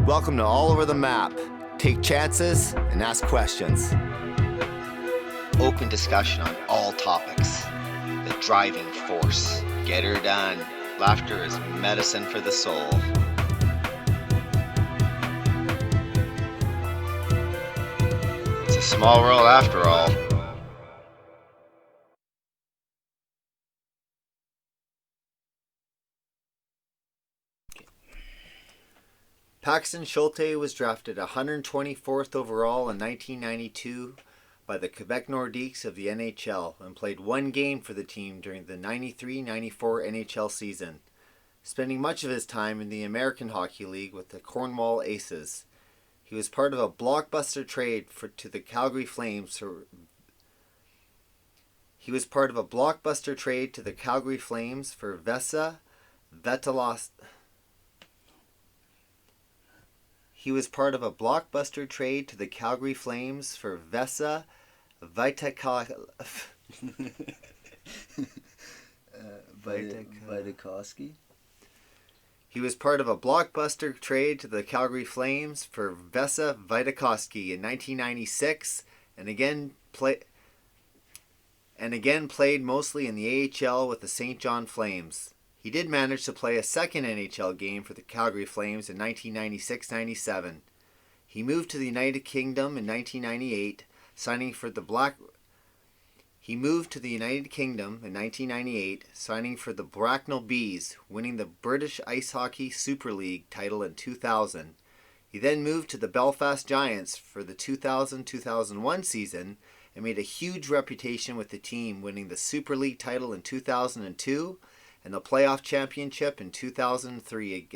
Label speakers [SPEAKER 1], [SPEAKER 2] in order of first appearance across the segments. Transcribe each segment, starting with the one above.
[SPEAKER 1] Welcome to All Over the Map. Take chances and ask questions.
[SPEAKER 2] Open discussion on all topics. The driving force. Get her done. Laughter is medicine for the soul. It's a small world after all.
[SPEAKER 1] Paxton Schulte was drafted 124th overall in 1992 by the Quebec Nordiques of the NHL and played one game for the team during the 93-94 NHL season, spending much of his time in the American Hockey League with the Cornwall Aces. He was part of a blockbuster trade to the Calgary Flames for Vesa Viitakoski. He was part of a blockbuster trade to the Calgary Flames for Vesa
[SPEAKER 3] Viitakoski.
[SPEAKER 1] He was part of a blockbuster trade to the Calgary Flames for Vesa Viitakoski in 1996, and again played mostly in the AHL with the St. John Flames. He did manage to play a second NHL game for the Calgary Flames in 1996-97. He moved to the United Kingdom in 1998, signing for the Bracknell Bees, winning the British Ice Hockey Superleague title in 2000. He then moved to the Belfast Giants for the 2000-2001 season and made a huge reputation with the team, winning the Superleague title in 2002 and the playoff championship in 2003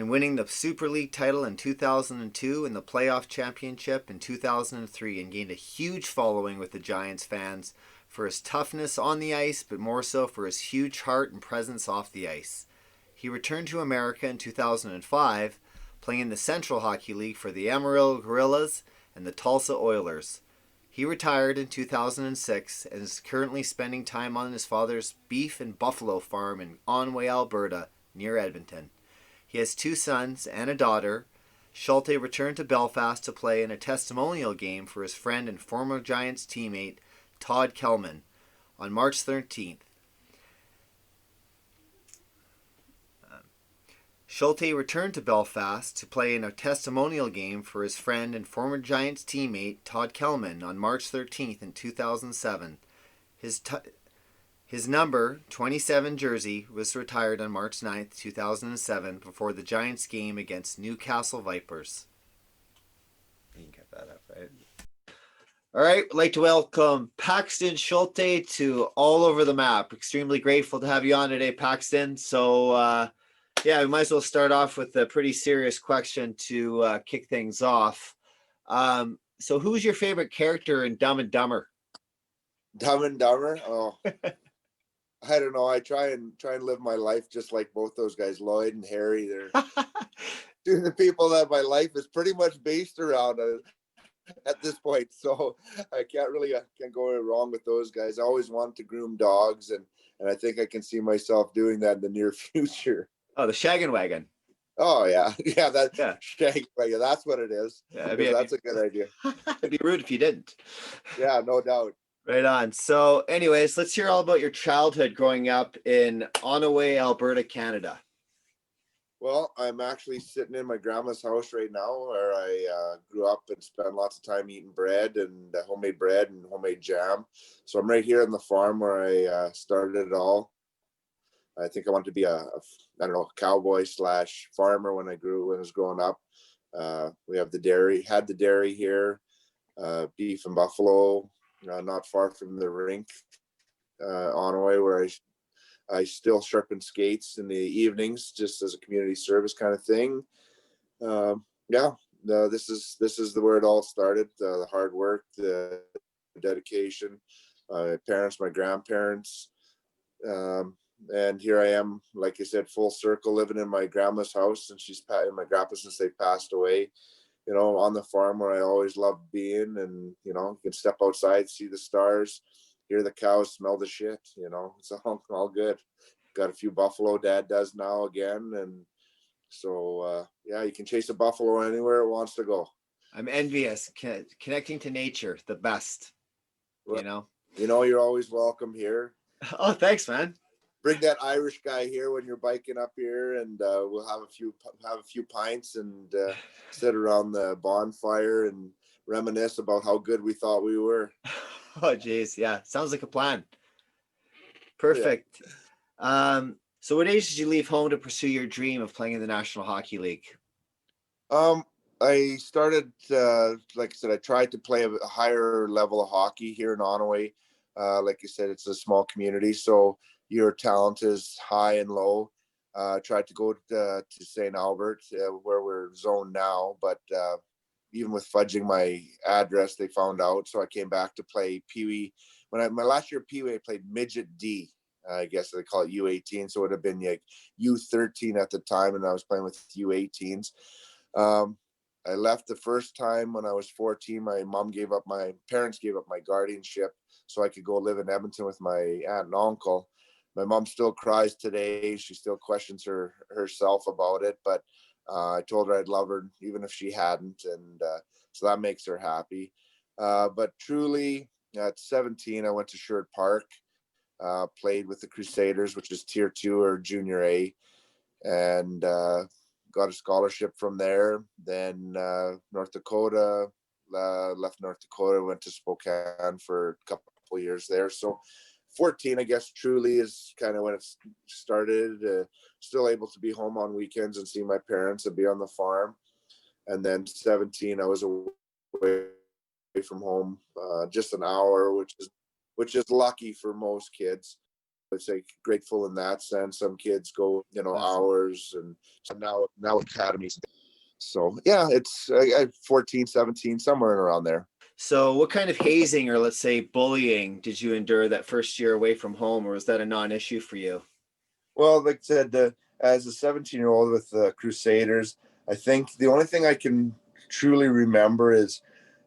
[SPEAKER 1] winning the Super League title in 2002 and the playoff championship in 2003, and gained a huge following with the Giants fans for his toughness on the ice, but more so for his huge heart and presence off the ice. He returned to America in 2005, playing in the Central Hockey League for the Amarillo Gorillas and the Tulsa Oilers. He retired in 2006 and is currently spending time on his father's beef and buffalo farm in Conway, Alberta, near Edmonton. He has 2 sons and a daughter. Schulte returned to Belfast to play in a testimonial game for his friend and former Giants teammate Todd Kelman on March 13th. Schulte returned to Belfast to play in a testimonial game for his friend and former Giants teammate Todd Kelman on March 13th in 2007. His number 27 jersey was retired on March 9th, 2007 before the Giants game against Newcastle Vipers. You can get that up, right? All right, I'd like to welcome Paxton Schulte to All Over the Map. Extremely grateful to have you on today, Paxton. So, we might as well start off with a pretty serious question to kick things off. So who's your favorite character in Dumb and Dumber?
[SPEAKER 4] Dumb and Dumber? Oh, I don't know. I try and live my life just like both those guys, Lloyd and Harry. They're two of the people that my life is pretty much based around at this point. So I can't go wrong with those guys. I always wanted to groom dogs, and I think I can see myself doing that in the near future.
[SPEAKER 1] Oh, the Shaggin' Wagon.
[SPEAKER 4] Oh, yeah. Yeah, Shaggin' Wagon. That's what it is. That's a good idea.
[SPEAKER 1] It'd be rude if you didn't.
[SPEAKER 4] Yeah, no doubt.
[SPEAKER 1] Right on. So anyways, let's hear all about your childhood growing up in Onaway, Alberta, Canada.
[SPEAKER 4] Well, I'm actually sitting in my grandma's house right now where I grew up and spent lots of time eating bread and homemade bread and homemade jam. So I'm right here on the farm where I started it all. I think I wanted to be a cowboy / farmer when I was growing up. We have had the dairy here, beef and buffalo, not far from the rink, Onaway, where I still sharpen skates in the evenings, just as a community service kind of thing. This is where it all started. The hard work, the dedication, my parents, my grandparents. And here I am, like I said, full circle, living in my grandma's house, and my grandpa since they passed away, on the farm where I always loved being. And, you can step outside, see the stars, hear the cows, smell the shit, it's all good. Got a few buffalo Dad does now again. And So yeah, you can chase a buffalo anywhere it wants to go.
[SPEAKER 1] I'm envious. Connecting to nature, the best.
[SPEAKER 4] Well,
[SPEAKER 1] You know.
[SPEAKER 4] you're always welcome here.
[SPEAKER 1] Oh, thanks, man.
[SPEAKER 4] Bring that Irish guy here when you're biking up here, and we'll have a few pints and sit around the bonfire and reminisce about how good we thought we were.
[SPEAKER 1] Oh, geez, yeah, sounds like a plan. Perfect. Yeah. So, what age did you leave home to pursue your dream of playing in the National Hockey League?
[SPEAKER 4] I started, like I said, I tried to play a higher level of hockey here in Onaway. Like you said, it's a small community, so your talent is high and low. Tried to go to St. Albert, where we're zoned now, but even with fudging my address, they found out. So I came back to play Pee Wee. My last year Pee Wee, I played Midget D. I guess they call it U18, so it would have been like U13 at the time, and I was playing with U18s. I left the first time when I was 14. My parents gave up my guardianship so I could go live in Edmonton with my aunt and uncle. My mom still cries today. She still questions herself about it, but I told her I'd love her even if she hadn't, and so that makes her happy. But truly, at 17, I went to Schulte Park, played with the Crusaders, which is Tier 2 or Junior A, and got a scholarship from there. Then North Dakota, left North Dakota, went to Spokane for a couple of years there. So 14, I guess, truly is kind of when it started. Still able to be home on weekends and see my parents and be on the farm. And then 17, I was away from home just an hour, which is lucky for most kids. I'd say grateful in that sense. Some kids go, hours, and now academies. So yeah, it's 14, 17, somewhere around there.
[SPEAKER 1] So what kind of hazing or, let's say, bullying did you endure that first year away from home, or was that a non-issue for you?
[SPEAKER 4] Well, like I said, as a 17-year-old with the Crusaders, I think the only thing I can truly remember is,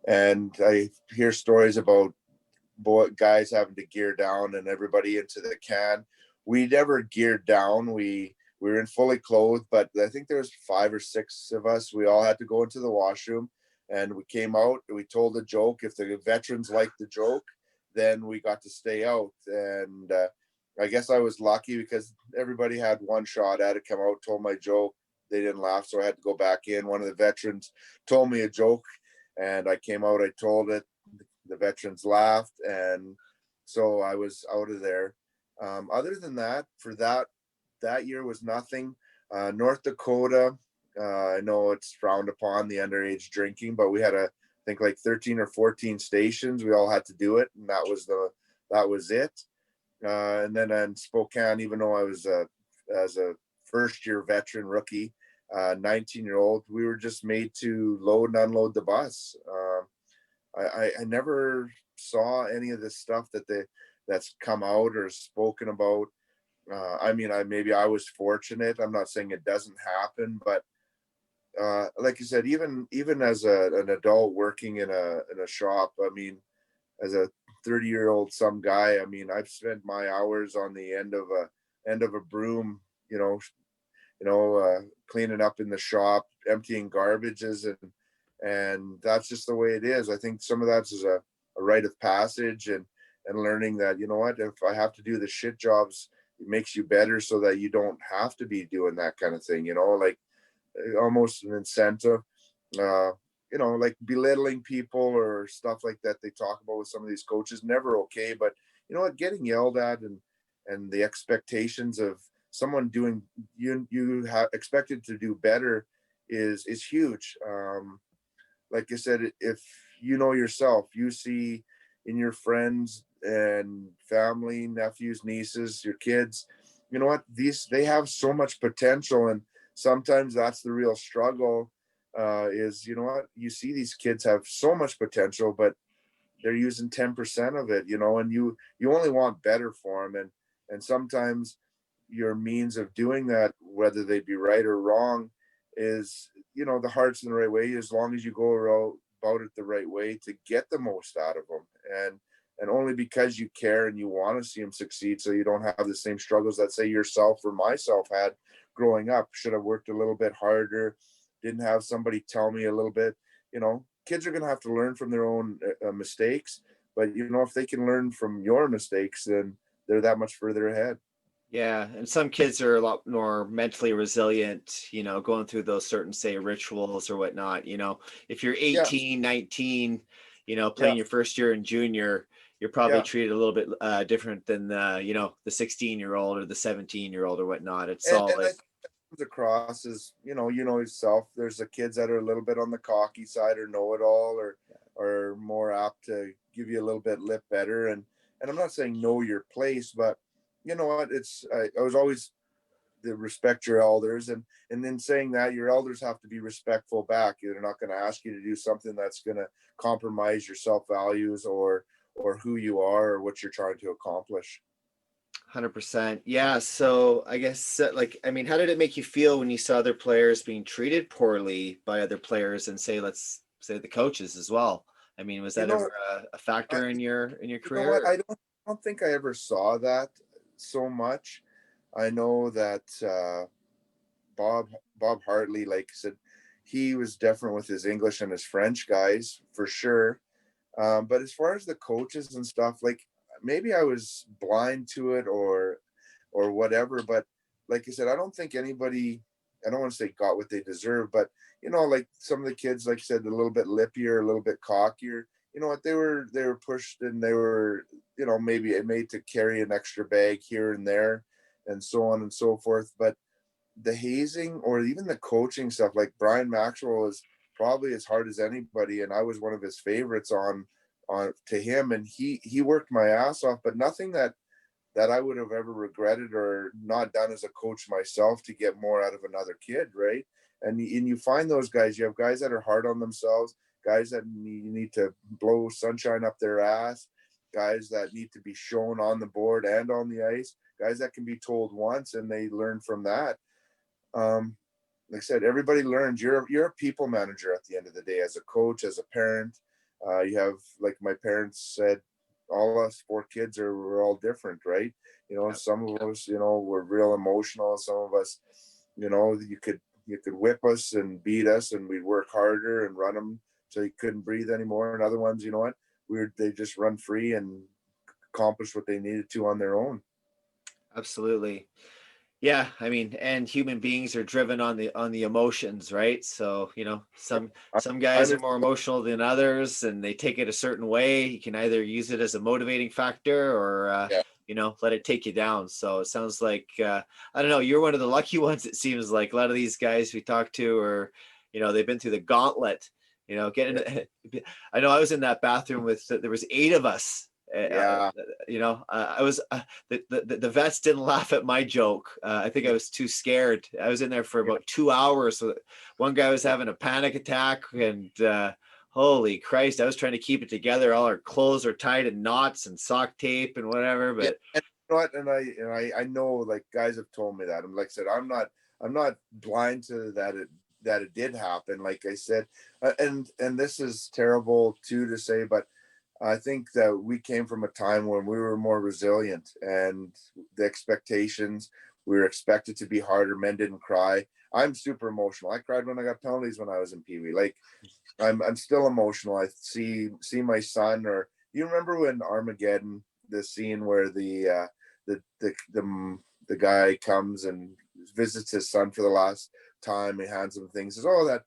[SPEAKER 4] and I hear stories about guys having to gear down and everybody into the can. We never geared down. We were in fully clothed, but I think there was 5 or 6 of us. We all had to go into the washroom, and we came out and we told a joke. If the veterans liked the joke, then we got to stay out. And I guess I was lucky because everybody had one shot at it, come out, told my joke. They didn't laugh, so I had to go back in. One of the veterans told me a joke, and I came out, I told it. The veterans laughed, and so I was out of there. Other than that, for that year was nothing. North Dakota, I know it's frowned upon, the underage drinking, but we had I think like 13 or 14 stations. We all had to do it, and that was it. And then in Spokane, even though I was as a first year veteran rookie, 19-year-old, we were just made to load and unload the bus. I never saw any of this stuff that's come out or spoken about. Maybe I was fortunate. I'm not saying it doesn't happen, but like you said, even as an adult working in a shop, as a 30-year-old some guy, I've spent my hours on the end of a broom, cleaning up in the shop, emptying garbages, and that's just the way it is. I think some of that's is a rite of passage, and learning that, if I have to do the shit jobs, it makes you better so that you don't have to be doing that kind of thing, like almost an incentive. Like belittling people or stuff like that they talk about with some of these coaches, never okay. But getting yelled at and the expectations of someone doing you have expected to do better is huge. Like I said, if yourself, you see in your friends and family, nephews, nieces, your kids, they have so much potential, and sometimes that's the real struggle. Is you see these kids have so much potential, but they're using 10% of it, and you only want better for them, and sometimes your means of doing that, whether they be right or wrong, is the heart's in the right way, as long as you go about it the right way to get the most out of them, and only because you care and you want to see them succeed, so you don't have the same struggles that, say, yourself or myself had growing up. Should have worked a little bit harder, didn't have somebody tell me a little bit. Kids are going to have to learn from their own mistakes, but if they can learn from your mistakes, then they're that much further ahead.
[SPEAKER 1] Yeah, and some kids are a lot more mentally resilient, going through those certain, say, rituals or whatnot. If you're
[SPEAKER 4] Yeah,
[SPEAKER 1] 18, 19,
[SPEAKER 4] yeah,
[SPEAKER 1] playing your first year in junior, you're probably
[SPEAKER 4] yeah.
[SPEAKER 1] treated a little bit different than the 16-year-old or the 17-year-old or whatnot. It's
[SPEAKER 4] And
[SPEAKER 1] all
[SPEAKER 4] I
[SPEAKER 1] like,
[SPEAKER 4] think that comes across as yourself. There's the kids that are a little bit on the cocky side or know it all, or more apt to give you a little bit lip better. And I'm not saying know your place, but you know what? I was always the respect your elders, and then saying that your elders have to be respectful back. They're not going to ask you to do something that's going to compromise your self values or who you are or what you're trying to accomplish.
[SPEAKER 1] 100%. Yeah. So I guess, how did it make you feel when you saw other players being treated poorly by other players, and let's say the coaches as well? Was
[SPEAKER 4] You
[SPEAKER 1] that
[SPEAKER 4] know,
[SPEAKER 1] ever a
[SPEAKER 4] I,
[SPEAKER 1] factor in your
[SPEAKER 4] you know what?
[SPEAKER 1] career?
[SPEAKER 4] I don't think I ever saw that so much. I know that Bob Bob Hartley, like I said, he was different with his English and his French guys for sure. But as far as the coaches and stuff, like maybe I was blind to it or whatever. But like I said, I don't think anybody. I don't want to say got what they deserve, but like some of the kids, like I said, a little bit lippier, a little bit cockier. You know what? They were pushed and they were maybe made to carry an extra bag here and there, and so on and so forth. But the hazing or even the coaching stuff, like Brian Maxwell is probably as hard as anybody, and I was one of his favorites on to him, and he worked my ass off, but nothing that I would have ever regretted or not done as a coach myself to get more out of another kid, right? And you find those guys. You have guys that are hard on themselves, guys that need to blow sunshine up their ass, guys that need to be shown on the board and on the ice, guys that can be told once and they learn from that. Um, like I said, everybody learns. You're a people manager at the end of the day, as a coach, as a parent. You have, like my parents said, all us four kids we're all different, right?
[SPEAKER 1] Yep.
[SPEAKER 4] Some of us, were real emotional. Some of us, you could whip us and beat us, and we'd work harder and run them so you couldn't breathe anymore. And other ones, you know what, they just run free and accomplish what they needed to on their own.
[SPEAKER 1] Absolutely. Yeah, and human beings are driven on the emotions, right? So, some
[SPEAKER 4] I'm
[SPEAKER 1] guys are
[SPEAKER 4] in,
[SPEAKER 1] more emotional than others, and they take it a certain way. You can either use it as a motivating factor or
[SPEAKER 4] yeah.
[SPEAKER 1] let it take you down. So it sounds like I don't know, you're one of the lucky ones. It seems like a lot of these guys we talk to are, they've been through the gauntlet. Getting.
[SPEAKER 4] Yeah.
[SPEAKER 1] I know I was in that bathroom with there was 8 of us.
[SPEAKER 4] Yeah.
[SPEAKER 1] I was the vets didn't laugh at my joke. I think I was too scared. I was in there for about 2 hours. So one guy was having a panic attack, and holy Christ, I was trying to keep it together. All our clothes are tied in knots and sock tape and whatever.
[SPEAKER 4] Yeah,
[SPEAKER 1] But
[SPEAKER 4] and you know what? And I know, like, guys have told me that. I'm like I said, I'm not blind to that it did happen. Like I said, and this is terrible too to say, but I think that we came from a time when we were more resilient, and the expectations, we were expected to be harder. Men didn't cry. I'm super emotional. I cried when I got penalties when I was in Pee Wee. Like I'm still emotional. I see my son. Or you remember when Armageddon, the scene where the guy comes and visits his son for the last time. He hands him things. Says, "Oh, like,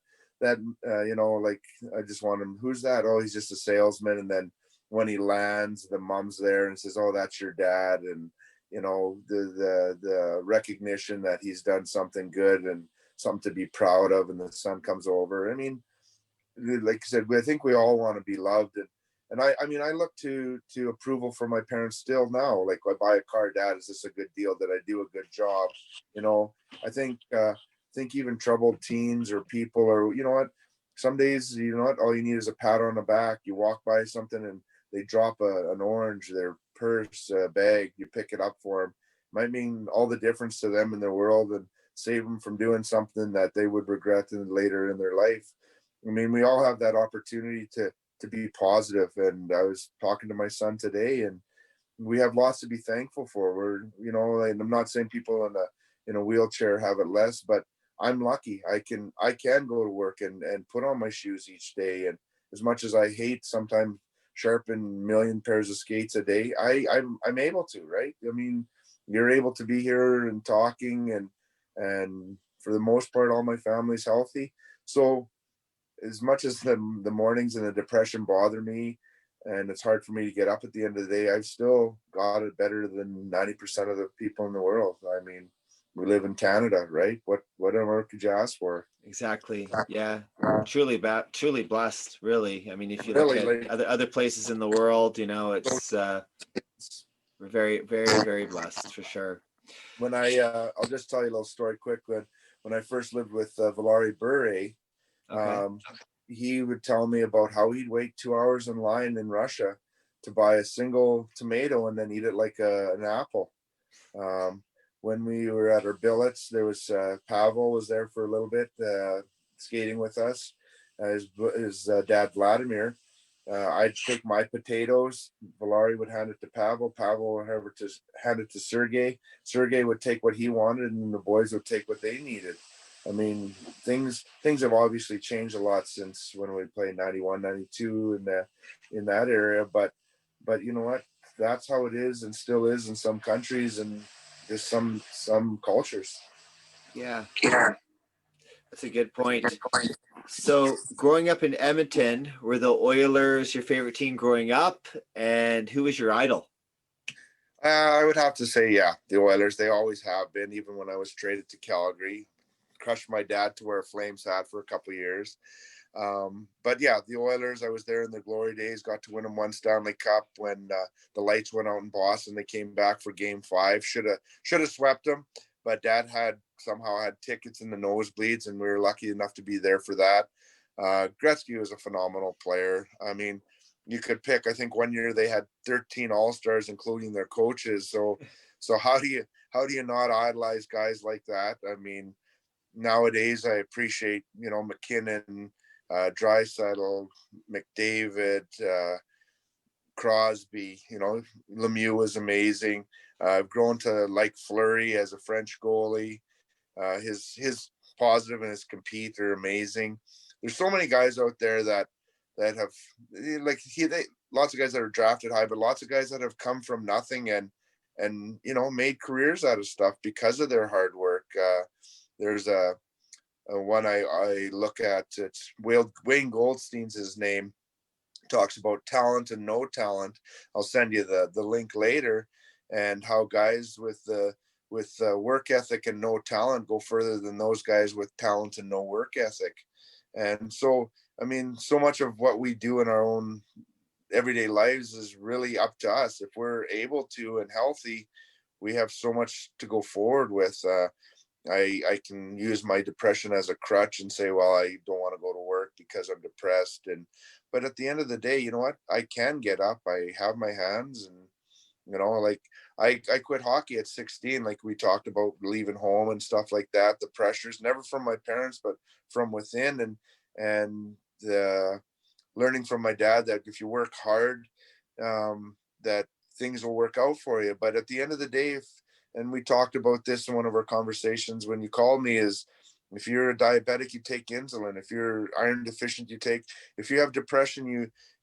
[SPEAKER 4] I just want him. Who's that? Oh, he's just a salesman." And then when he lands, the mom's there and says, "Oh, that's your dad." And the recognition that he's done something good and something to be proud of, and the son comes over. I mean, like I said, I think we all want to be loved, and I look to approval from my parents still now. Like, I buy a car, Dad, is this a good deal? Did I do a good job? I think even troubled teens or people, or some days, all you need is a pat on the back. You walk by something and they drop an orange, their purse, bag, you pick it up for them. Might mean all the difference to them in their world, and save them from doing something that they would regret later in their life. I mean, we all have that opportunity to be positive. And I was talking to my son today, and we have lots to be thankful for. And I'm not saying people in a wheelchair have it less, but I'm lucky. I can go to work and put on my shoes each day. And as much as I hate sometimes sharpen a million pairs of skates a day, I'm able to, right? I mean, you're able to be here and talking, and for the most part, all my family's healthy. So as much as the mornings and the depression bother me, and it's hard for me to get up at the end of the day, I've still got it better than 90% of the people in the world. I mean, we live in Canada, right? What on earth could you ask for?
[SPEAKER 1] Exactly. Yeah. Truly blessed, really. I mean, if you look
[SPEAKER 4] Really,
[SPEAKER 1] at
[SPEAKER 4] like,
[SPEAKER 1] other places in the world, it's we're very, very, very blessed for sure.
[SPEAKER 4] when I'll just tell you a little story quick. When I first lived with Valari Bure,
[SPEAKER 1] Okay.
[SPEAKER 4] he would tell me about how he'd wait 2 hours in line in Russia to buy a single tomato and then eat it like an apple. When we were at our billets, there was Pavel was there for a little bit, skating with us. His dad Vladimir. I'd take my potatoes. Valari would hand it to Pavel. Pavel would hand it to Sergey. Sergey would take what he wanted, and the boys would take what they needed. I mean, things have obviously changed a lot since when we played 91, 92 in that area. But you know what? That's how it is and still is in some countries and just some cultures.
[SPEAKER 1] Yeah. That's a good point. So, growing up in Edmonton, were the Oilers your favorite team growing up, and who was your idol?
[SPEAKER 4] I would have to say, yeah, the Oilers. They always have been, even when I was traded to Calgary. Crushed my dad to wear a Flames hat for a couple of years. But yeah, the Oilers, I was there in the glory days, got to win them one Stanley Cup when the lights went out in Boston. They came back for game 5. Should have swept them, but Dad somehow had tickets in the nosebleeds, and we were lucky enough to be there for that. Gretzky was a phenomenal player. I mean, you could pick, I think one year they had 13 All-Stars, including their coaches. So how do you not idolize guys like that? I mean, nowadays I appreciate, McKinnon, Draisaitl, McDavid, Crosby, Lemieux was amazing. I've grown to like Fleury as a French goalie. His positive and his compete are amazing. There's so many guys out there that have lots of guys that are drafted high, but lots of guys that have come from nothing and made careers out of stuff because of their hard work. There's a one I look at. It's Wayne Goldstein's his name. Talks about talent and no talent. I'll send you the link later, and how guys with work ethic and no talent go further than those guys with talent and no work ethic. And so, I mean, so much of what we do in our own everyday lives is really up to us. If we're able to and healthy, we have so much to go forward with. I can use my depression as a crutch and say, well, I don't want to go to work because I'm depressed. But at the end of the day, you know what? I can get up. I have my hands, and like I quit hockey at 16, like we talked about, leaving home and stuff like that. The pressures, never from my parents, but from within, and the learning from my dad that if you work hard, that things will work out for you. But at the end of the day, and we talked about this in one of our conversations when you called me, is if you're a diabetic, you take insulin. If you're iron deficient, if you have depression,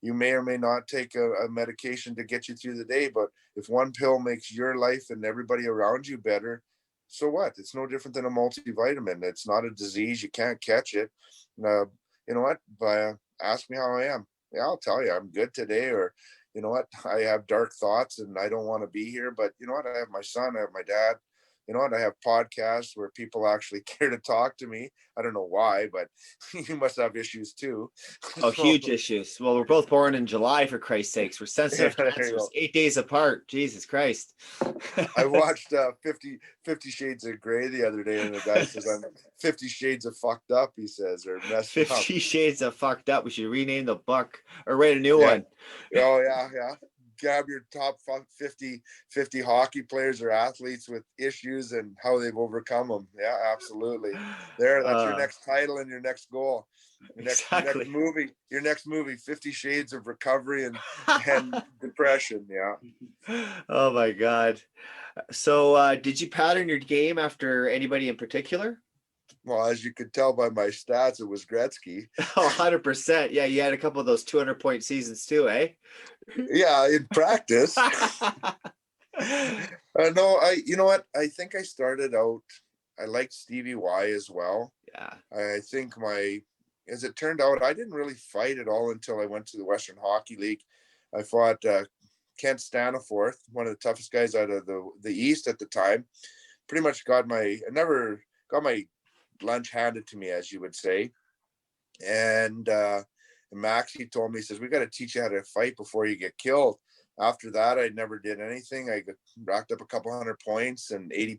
[SPEAKER 4] you may or may not take a medication to get you through the day. But if one pill makes your life and everybody around you better, so what? It's no different than a multivitamin. It's not a disease. You can't catch it. You know what? Ask me how I am. Yeah, I'll tell you I'm good today. Or, you know what? I have dark thoughts and I don't want to be here. But you know what? I have my son. I have my dad. You know what? I have podcasts where people actually care to talk to me. I don't know why, but you must have issues too.
[SPEAKER 1] Oh, huge issues. Well, we're both born in July, for Christ's sakes. We're sensitive to cancers 8 days apart. Jesus Christ.
[SPEAKER 4] I watched 50 Shades of Grey the other day, and the guy says, I'm 50 Shades of fucked up, he says, or messed
[SPEAKER 1] 50
[SPEAKER 4] up.
[SPEAKER 1] Shades of fucked up. We should rename the book or write a new
[SPEAKER 4] Yeah.
[SPEAKER 1] one.
[SPEAKER 4] Oh, yeah. grab your top 50 hockey players or athletes with issues and how they've overcome them. Yeah, absolutely. That's your next title and your next goal.
[SPEAKER 1] Exactly.
[SPEAKER 4] Your next movie, 50 Shades of Recovery and Depression. Yeah.
[SPEAKER 1] Oh my God. So did you pattern your game after anybody in particular?
[SPEAKER 4] Well, as you could tell by my stats, it was Gretzky.
[SPEAKER 1] Oh, 100%. Yeah, you had a couple of those 200-point seasons too, eh?
[SPEAKER 4] Yeah, in practice. No, you know what? I think I started out, I liked Stevie Y as well.
[SPEAKER 1] Yeah.
[SPEAKER 4] I think as it turned out, I didn't really fight at all until I went to the Western Hockey League. I fought Kent Staniforth, one of the toughest guys out of the East at the time. Pretty much I never got my lunch handed to me, as you would say. And Max, he told me, he says, we got to teach you how to fight before you get killed. After that, I never did anything. I racked up a couple hundred points and a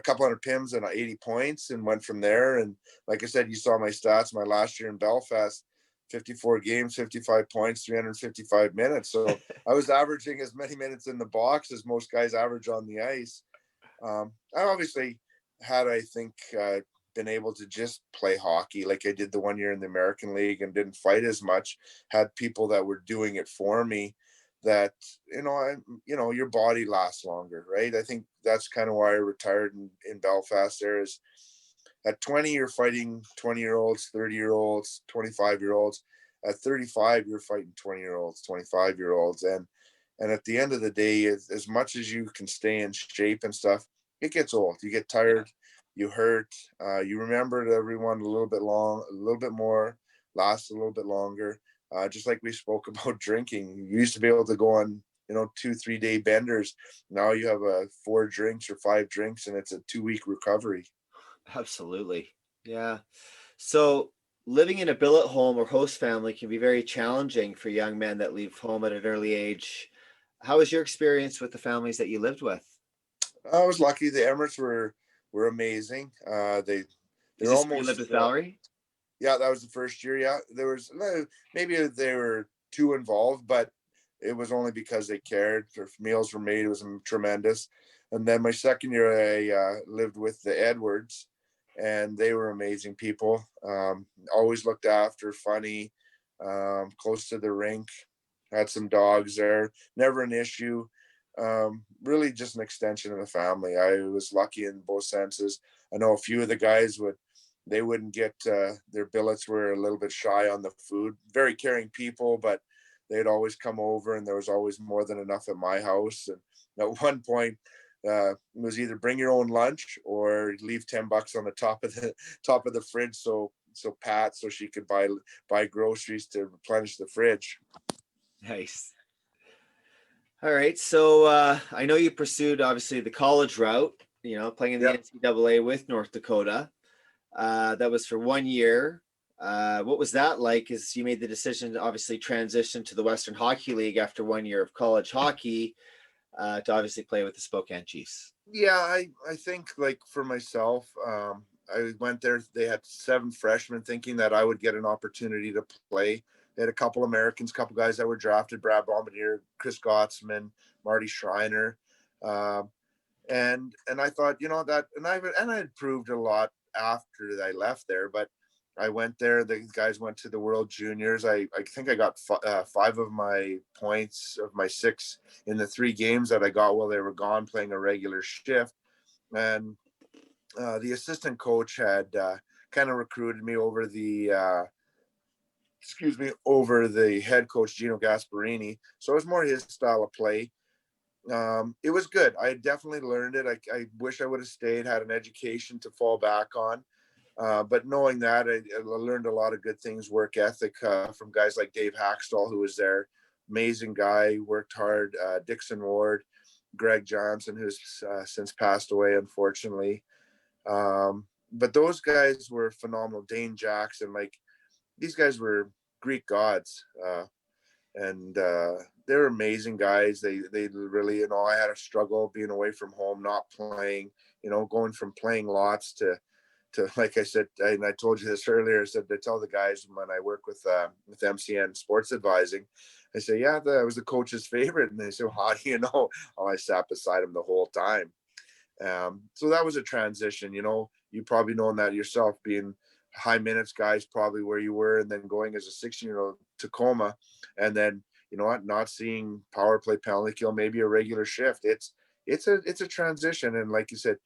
[SPEAKER 4] couple hundred PIMs and 80 points and went from there. And like I said, you saw my stats my last year in Belfast, 54 games, 55 points, 355 minutes. So I was averaging as many minutes in the box as most guys average on the ice. I obviously had, I think, been able to just play hockey like I did the 1 year in the American League and didn't fight as much, had people that were doing it for me that, your body lasts longer, right? I think that's kind of why I retired in Belfast there is at 20, you're fighting 20-year-olds, 30-year-olds, 25-year-olds. At 35, you're fighting 20-year-olds, 25-year-olds. And at the end of the day, as much as you can stay in shape and stuff, it gets old. You get tired, you hurt, you remember everyone a little bit more, lasts a little bit longer. Just like we spoke about drinking, you used to be able to go on, 2-3 day benders. Now you have 4 drinks or 5 drinks, and it's a 2-week recovery.
[SPEAKER 1] Absolutely. Yeah. So living in a billet home or host family can be very challenging for young men that leave home at an early age. How was your experience with the families that you lived with?
[SPEAKER 4] I was lucky. The Emirates were amazing. They're
[SPEAKER 1] Is this where you lived
[SPEAKER 4] almost
[SPEAKER 1] with Valerie?
[SPEAKER 4] yeah, that was the first year. Yeah, there was maybe they were too involved, but it was only because they cared. Their meals were made. It was tremendous. And then my second year, I lived with the Edwards, and they were amazing people. Always looked after, funny, close to the rink. Had some dogs there. Never an issue. Really just an extension of the family. I was lucky in both senses. I know a few of the guys wouldn't get their billets were a little bit shy on the food. Very caring people, but they'd always come over, and there was always more than enough at my house. And at one point, it was either bring your own lunch or leave $10 on the top of the fridge, so she could buy groceries to replenish the fridge.
[SPEAKER 1] Nice. All right. So I know you pursued obviously the college route, playing in the
[SPEAKER 4] Yep.
[SPEAKER 1] NCAA with North Dakota. That was for 1 year. What was that like as you made the decision to obviously transition to the Western Hockey League after 1 year of college hockey to obviously play with the Spokane Chiefs?
[SPEAKER 4] Yeah, I think like for myself, I went there. They had 7 freshmen, thinking that I would get an opportunity to play. They had a couple Americans, couple guys that were drafted: Brad Bombardier, Chris Gottsman, Marty Schreiner, and I thought, that, and I had proved a lot after I left there, but I went there. The guys went to the World Juniors. I think I got 5 of my points of my 6 in the 3 games that I got while they were gone playing a regular shift. And the assistant coach had kind of recruited me over over the head coach, Gino Gasparini. So it was more his style of play. It was good. I definitely learned it. I wish I would have stayed, had an education to fall back on. But knowing that, I learned a lot of good things, work ethic from guys like Dave Hackstall, who was there. Amazing guy, worked hard. Dixon Ward, Greg Johnson, who's since passed away, unfortunately. But those guys were phenomenal. Dane Jackson, these guys were Greek gods. And they're amazing guys. They really, I had a struggle being away from home, not playing, going from playing lots to like I said, and I told you this earlier, I said, I tell the guys when I work with MCN sports advising, I say, yeah, that was the coach's favorite. And they say, well, how do you know? Oh, I sat beside him the whole time. So that was a transition. You probably known that yourself, being high minutes guys, probably where you were, and then going as a 16-year-old Tacoma, and then not seeing power play, penalty kill, maybe a regular shift. It's a transition, and like you said,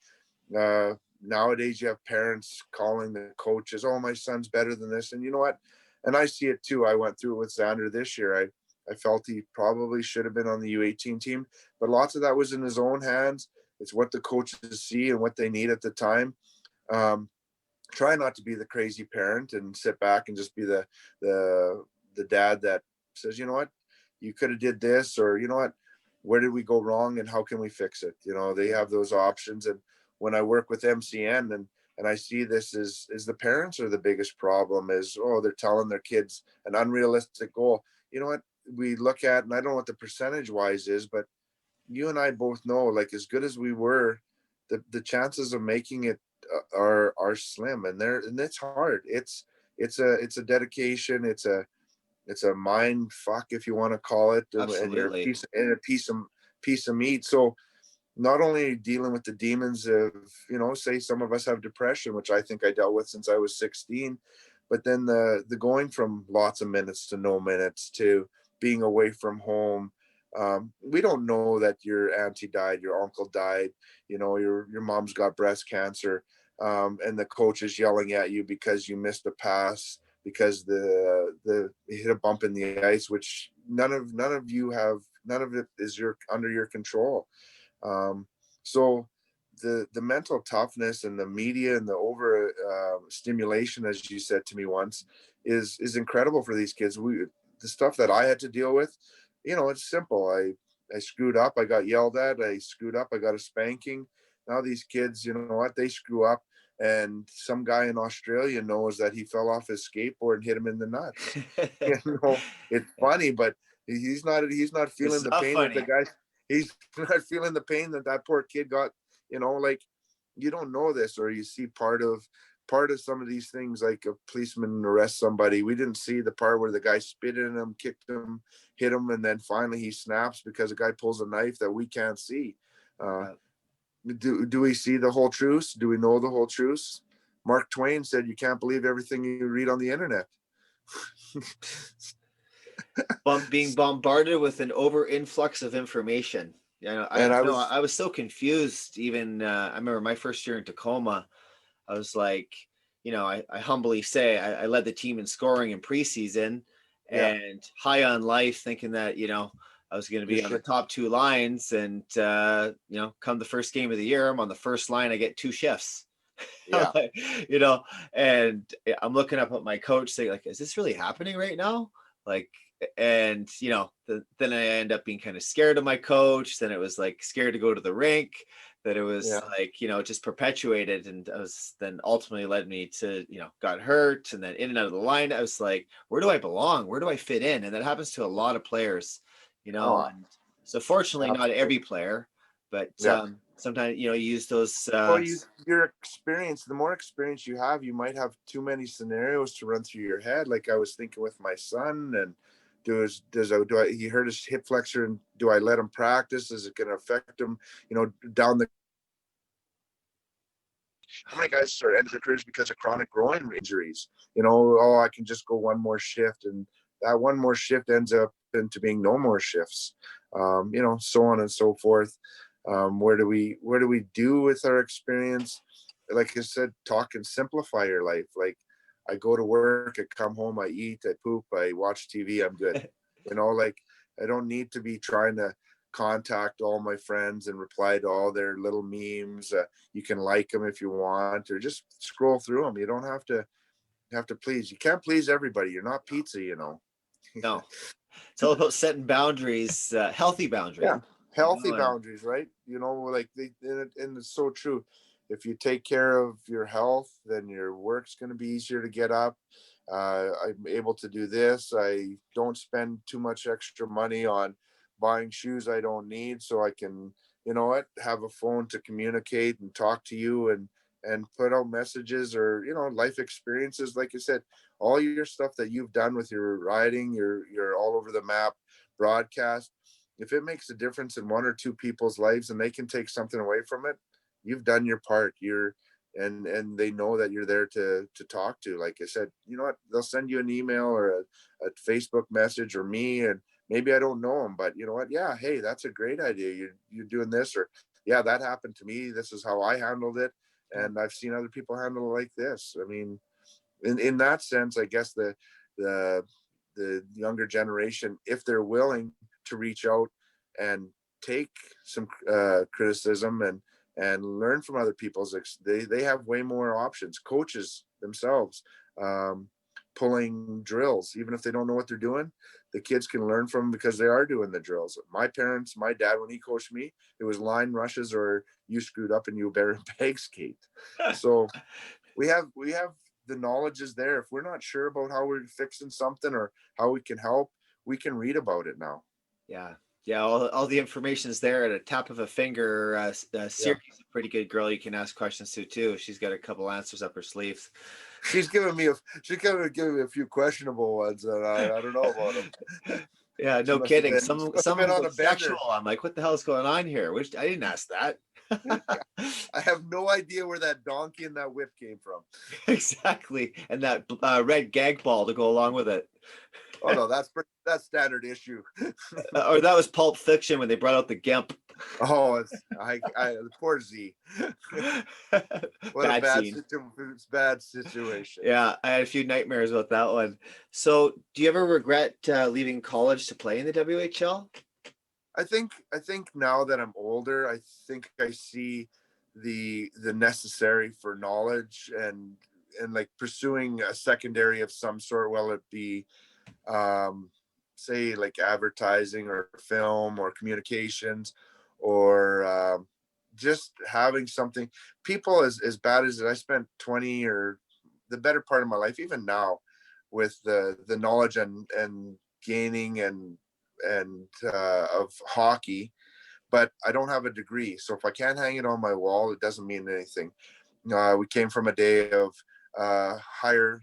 [SPEAKER 4] nowadays you have parents calling the coaches, oh, my son's better than this, and you know what? And I see it too. I went through it with Xander this year. I felt he probably should have been on the U18 team, but lots of that was in his own hands. It's what the coaches see and what they need at the time. Try not to be the crazy parent and sit back and just be the dad that says, you know what, you could have did this, or you know what, where did we go wrong and how can we fix it? They have those options. And when I work with MCN and I see this is the parents are the biggest problem, is, oh, they're telling their kids an unrealistic goal. You know what we look at, and I don't know what the percentage wise is, but you and I both know, like, as good as we were, the chances of making it are slim, and it's hard. It's a dedication. It's a mind fuck, if you want to call it, and you're
[SPEAKER 1] Absolutely.
[SPEAKER 4] a piece of meat. So not only dealing with the demons of, say some of us have depression, which I think I dealt with since I was 16, but then the going from lots of minutes to no minutes to being away from home. We don't know that your auntie died, your uncle died, your mom's got breast cancer, and the coach is yelling at you because you missed a pass, because you hit a bump in the ice, which none of it is under your control. So the mental toughness and the media and the over stimulation, as you said to me once, is incredible for these kids. The stuff that I had to deal with, it's simple. I screwed up, I got yelled at. I screwed up, I got a spanking. Now these kids, you know what, they screw up, and some guy in Australia knows that he fell off his skateboard and hit him in the nuts. It's funny, but he's not feeling
[SPEAKER 1] It's
[SPEAKER 4] the
[SPEAKER 1] not
[SPEAKER 4] pain that the
[SPEAKER 1] funny.
[SPEAKER 4] guy, he's not feeling the pain that poor kid got. Like, you don't know this, or you see part of some of these things, like a policeman arrests somebody. We didn't see the part where the guy spit in him, kicked him, hit him, and then finally he snaps because a guy pulls a knife that we can't see. Do we see the whole truth? Do we know the whole truth? Mark Twain said, you can't believe everything you read on the internet.
[SPEAKER 1] Being bombarded with an over influx of information. I was so confused. Even I remember my first year in Tacoma. I was like, I humbly say I led the team in scoring in preseason, and high on life, thinking that I was going to be on the top two lines, and come the first game of the year, I'm on the first line. I get two shifts.
[SPEAKER 4] Yeah.
[SPEAKER 1] And I'm looking up at my coach saying, like, is this really happening right now? Like, and then I end up being kind of scared of my coach. Then it was like scared to go to the rink. That it was like, just perpetuated, and I was then ultimately led me to, got hurt, and then in and out of the line. I was like, where do I belong? Where do I fit in? And that happens to a lot of players, and so fortunately not every player, but sometimes, you use those.
[SPEAKER 4] Your experience, the more experience you have, you might have too many scenarios to run through your head. Like I was thinking with my son, and he hurt his hip flexor, and do I let him practice? Is it going to affect him, down the? How many guys start ending their careers because of chronic groin injuries? I can just go one more shift, and that one more shift ends up into being no more shifts. So on and so forth. Where do we do with our experience? Like I said, talk and simplify your life. Like, I go to work, I come home, I eat, I poop, I watch TV, I'm good. Like, I don't need to be trying to contact all my friends and reply to all their little memes. You can like them if you want, or just scroll through them. You don't have to please. You can't please everybody. You're not pizza,
[SPEAKER 1] No, it's all about setting boundaries, healthy boundaries.
[SPEAKER 4] Yeah, healthy boundaries, right? And it's so true. If you take care of your health, then your work's going to be easier to get up. I'm able to do this. I don't spend too much extra money on buying shoes I don't need, so I can, have a phone to communicate and talk to you and put out messages, or life experiences. Like I said, all your stuff that you've done with your riding, you're all over the map. broadcast, if it makes a difference in one or two people's lives and they can take something away from it, you've done your part. And they know that you're there to talk to. Like I said, you know what, they'll send you an email or a Facebook message, or me, and maybe I don't know them, but you know what, yeah, hey, that's a great idea, you're doing this, or yeah, that happened to me, this is how I handled it, and I've seen other people handle it like this. I mean, in that sense, I guess the the younger generation, if they're willing to reach out and take some criticism and learn from other people's, they have way more options. Coaches themselves, pulling drills, even if they don't know what they're doing, the kids can learn from them because they are doing the drills. My dad, when he coached me, it was line rushes or you screwed up and you better bag skate. So we have the knowledge is there. If we're not sure about how we're fixing something or how we can help, we can read about it now.
[SPEAKER 1] Yeah. Yeah, all the information is there at a tap of a finger. Siri's a pretty good girl you can ask questions to too. She's got a couple answers up her sleeves.
[SPEAKER 4] She's giving me a few questionable ones, and I don't know about them.
[SPEAKER 1] Yeah, no kidding. Some
[SPEAKER 4] Must
[SPEAKER 1] of
[SPEAKER 4] have been
[SPEAKER 1] them
[SPEAKER 4] on
[SPEAKER 1] go
[SPEAKER 4] a bender.
[SPEAKER 1] sexual. I'm like, what the hell is going on here? Which I didn't ask that.
[SPEAKER 4] I have no idea where that donkey and that whip came from.
[SPEAKER 1] Exactly, and that red gag ball to go along with it.
[SPEAKER 4] Oh no, that's standard issue.
[SPEAKER 1] Or that was Pulp Fiction when they brought out the Gimp.
[SPEAKER 4] Oh, it's the poor Z. What
[SPEAKER 1] Bad
[SPEAKER 4] a
[SPEAKER 1] scene.
[SPEAKER 4] bad situation.
[SPEAKER 1] Yeah, I had a few nightmares about that one. So, do you ever regret leaving college to play in the WHL?
[SPEAKER 4] I think now that I'm older, I think I see the necessary for knowledge and like pursuing a secondary of some sort, whether it be say like advertising or film or communications, or just having something. People, as bad as it, I spent 20 or the better part of my life, even now, with the knowledge and gaining and of hockey, but I don't have a degree. So if I can't hang it on my wall, it doesn't mean anything. We came from a day of hire,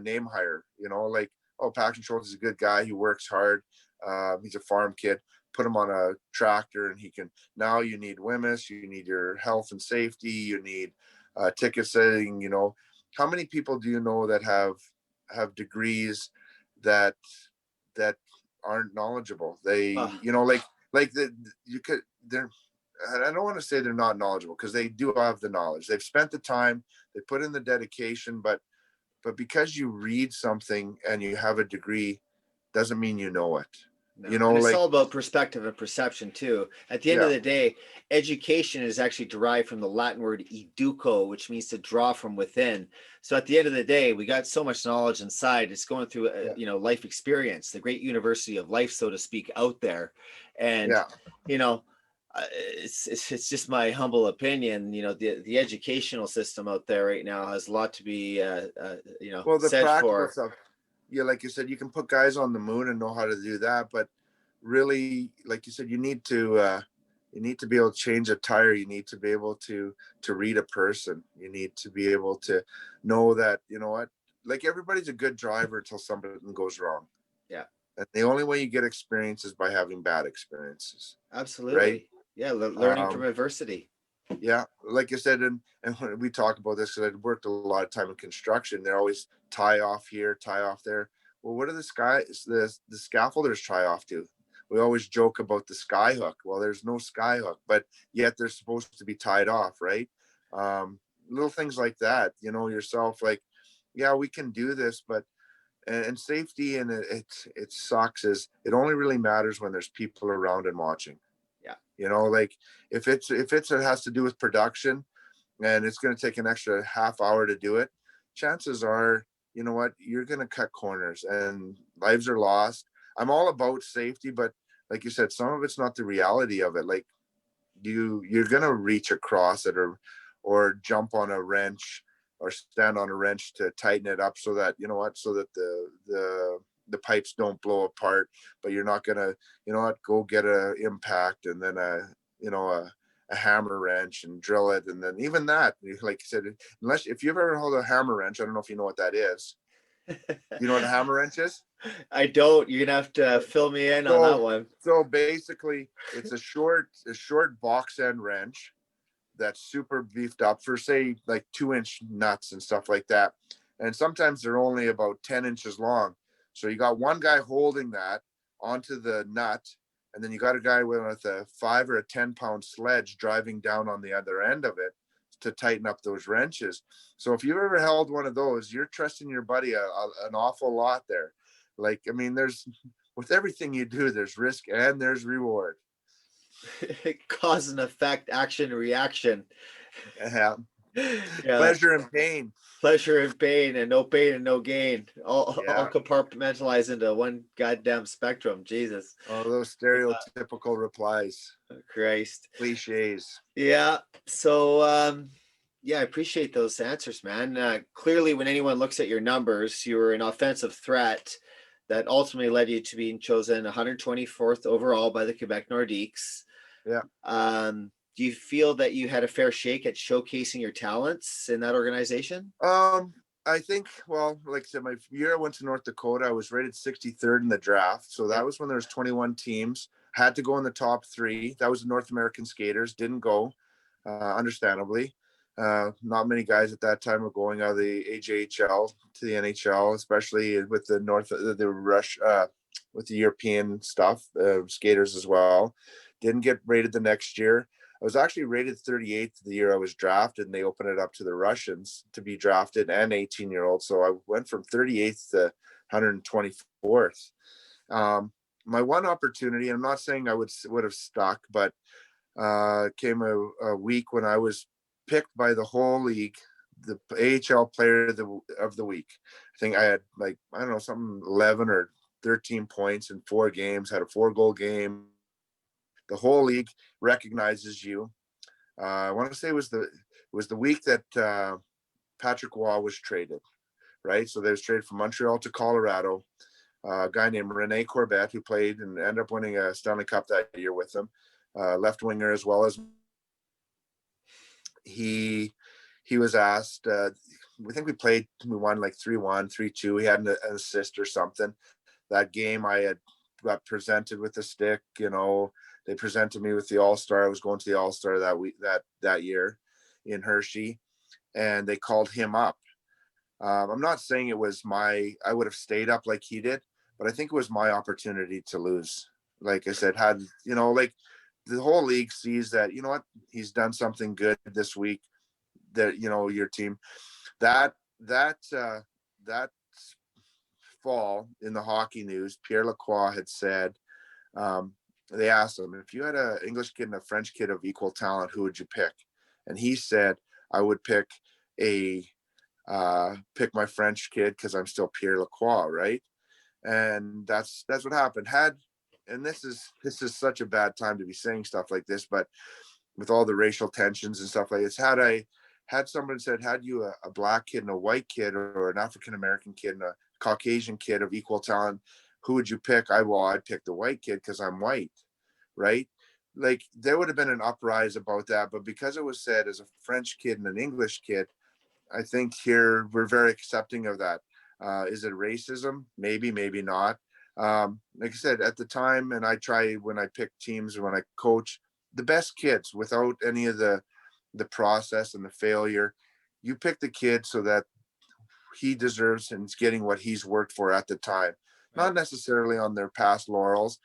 [SPEAKER 4] name hire, like, oh, Paxton Schulte is a good guy. He works hard. He's a farm kid. Put him on a tractor and he can. Now you need WHMIS, you need your health and safety, you need ticket setting. How many people do you know that have degrees that aren't knowledgeable? They, like you could, they're, I don't want to say they're not knowledgeable, because they do have the knowledge. They've spent the time, they put in the dedication, but because you read something and you have a degree doesn't mean you know it.
[SPEAKER 1] No. And it's all about perspective and perception too. At the end of the day, education is actually derived from the Latin word educo, which means to draw from within. So at the end of the day, we got so much knowledge inside. It's going through life experience, the great university of life, so to speak, out there. And it's just my humble opinion. The educational system out there right now has a lot to be
[SPEAKER 4] well, the
[SPEAKER 1] said
[SPEAKER 4] practical
[SPEAKER 1] for.
[SPEAKER 4] stuff. Yeah, like you said, you can put guys on the moon and know how to do that, but really, like you said, you need to be able to change a tire. You need to be able to read a person. You need to be able to know that, like, everybody's a good driver until something goes wrong.
[SPEAKER 1] Yeah.
[SPEAKER 4] And the only way you get experience is by having bad experiences.
[SPEAKER 1] Absolutely.
[SPEAKER 4] Right?
[SPEAKER 1] Yeah, learning from adversity.
[SPEAKER 4] Yeah, like I said, and when we talk about this, because I worked a lot of time in construction, they're always tie off here, tie off there. Well, what do the scaffolders tie off to? We always joke about the sky hook. Well, there's no sky hook, but yet they're supposed to be tied off, right? Little things like that, yourself, like, yeah, we can do this, but and safety, and it sucks, is it only really matters when there's people around and watching. Like if it has to do with production and it's going to take an extra half hour to do it, chances are, you're going to cut corners and lives are lost. I'm all about safety, but like you said, some of it's not the reality of it. Like you're going to reach across it or jump on a wrench or stand on a wrench to tighten it up so that, so that the pipes don't blow apart, but you're not gonna, go get a impact and then a hammer wrench and drill it. And then even that, like you said, if you've ever held a hammer wrench, I don't know if you know what that is. You know what a hammer wrench is?
[SPEAKER 1] I don't. You're gonna have to fill me in on that one.
[SPEAKER 4] So basically, it's a short box end wrench that's super beefed up for, say, like 2-inch nuts and stuff like that. And sometimes they're only about 10 inches long. So you got one guy holding that onto the nut, and then you got a guy with a 5 or a 10-pound sledge driving down on the other end of it to tighten up those wrenches. So if you've ever held one of those, you're trusting your buddy an awful lot there. Like, I mean, with everything you do, there's risk and there's reward.
[SPEAKER 1] Cause and effect, action and reaction.
[SPEAKER 4] Yeah.
[SPEAKER 1] Yeah.
[SPEAKER 4] Pleasure and pain.
[SPEAKER 1] Pleasure and pain, and no gain. All compartmentalized into one goddamn spectrum. Jesus.
[SPEAKER 4] Oh, those stereotypical replies.
[SPEAKER 1] Christ.
[SPEAKER 4] Cliches.
[SPEAKER 1] Yeah. So yeah, I appreciate those answers, man. Clearly, when anyone looks at your numbers, you were an offensive threat that ultimately led you to being chosen 124th overall by the Quebec Nordiques.
[SPEAKER 4] Yeah.
[SPEAKER 1] Do you feel that you had a fair shake at showcasing your talents in that organization?
[SPEAKER 4] I think, well, like I said, my year I went to North Dakota, I was rated 63rd in the draft. So that was when there was 21 teams. Had to go in the top 3. That was the North American skaters. Didn't go, understandably. Not many guys at that time were going out of the AJHL to the NHL, especially with the with the European stuff, skaters as well. Didn't get rated the next year. I was actually rated 38th the year I was drafted, and they opened it up to the Russians to be drafted and 18-year-olds. So I went from 38th to 124th. My one opportunity, I'm not saying I would have stuck, but came a week when I was picked by the whole league, the AHL player of the week. I think I had, like, I don't know, something 11 or 13 points in 4 games, had a 4-goal game. The whole league recognizes you. I want to say it was the week that Patrick Waugh was traded, right? So they was traded from Montreal to Colorado. A guy named Rene Corbett, who played and ended up winning a Stanley Cup that year with them, left winger, as well as he was asked. We think we won like 3-1, 3-2. He had an assist or something. That game I got presented with a stick, they presented me with the All-Star. I was going to the All-Star that year in Hershey, and they called him up. I'm not saying it was I would have stayed up like he did, but I think it was my opportunity to lose. Like I said, like the whole league sees that, you know what, he's done something good this week, that, your team, that fall in the hockey news, Pierre Lacroix had said, they asked him, if you had an English kid and a French kid of equal talent, who would you pick? And he said, I would pick my French kid because I'm still Pierre Lacroix, right? And that's what happened. And this is such a bad time to be saying stuff like this, but with all the racial tensions and stuff like this, had someone said, had you a black kid and a white kid, or an African American kid and a Caucasian kid of equal talent, who would you pick? I'd pick the white kid because I'm white, right? Like, there would have been an uprise about that, but because it was said as a French kid and an English kid, I think here we're very accepting of that. Is it racism? Maybe, maybe not. Like I said, at the time, and I try when I pick teams, when I coach, the best kids without any of the process and the failure, you pick the kid so that he deserves and is getting what he's worked for at the time. Not necessarily on their past laurels,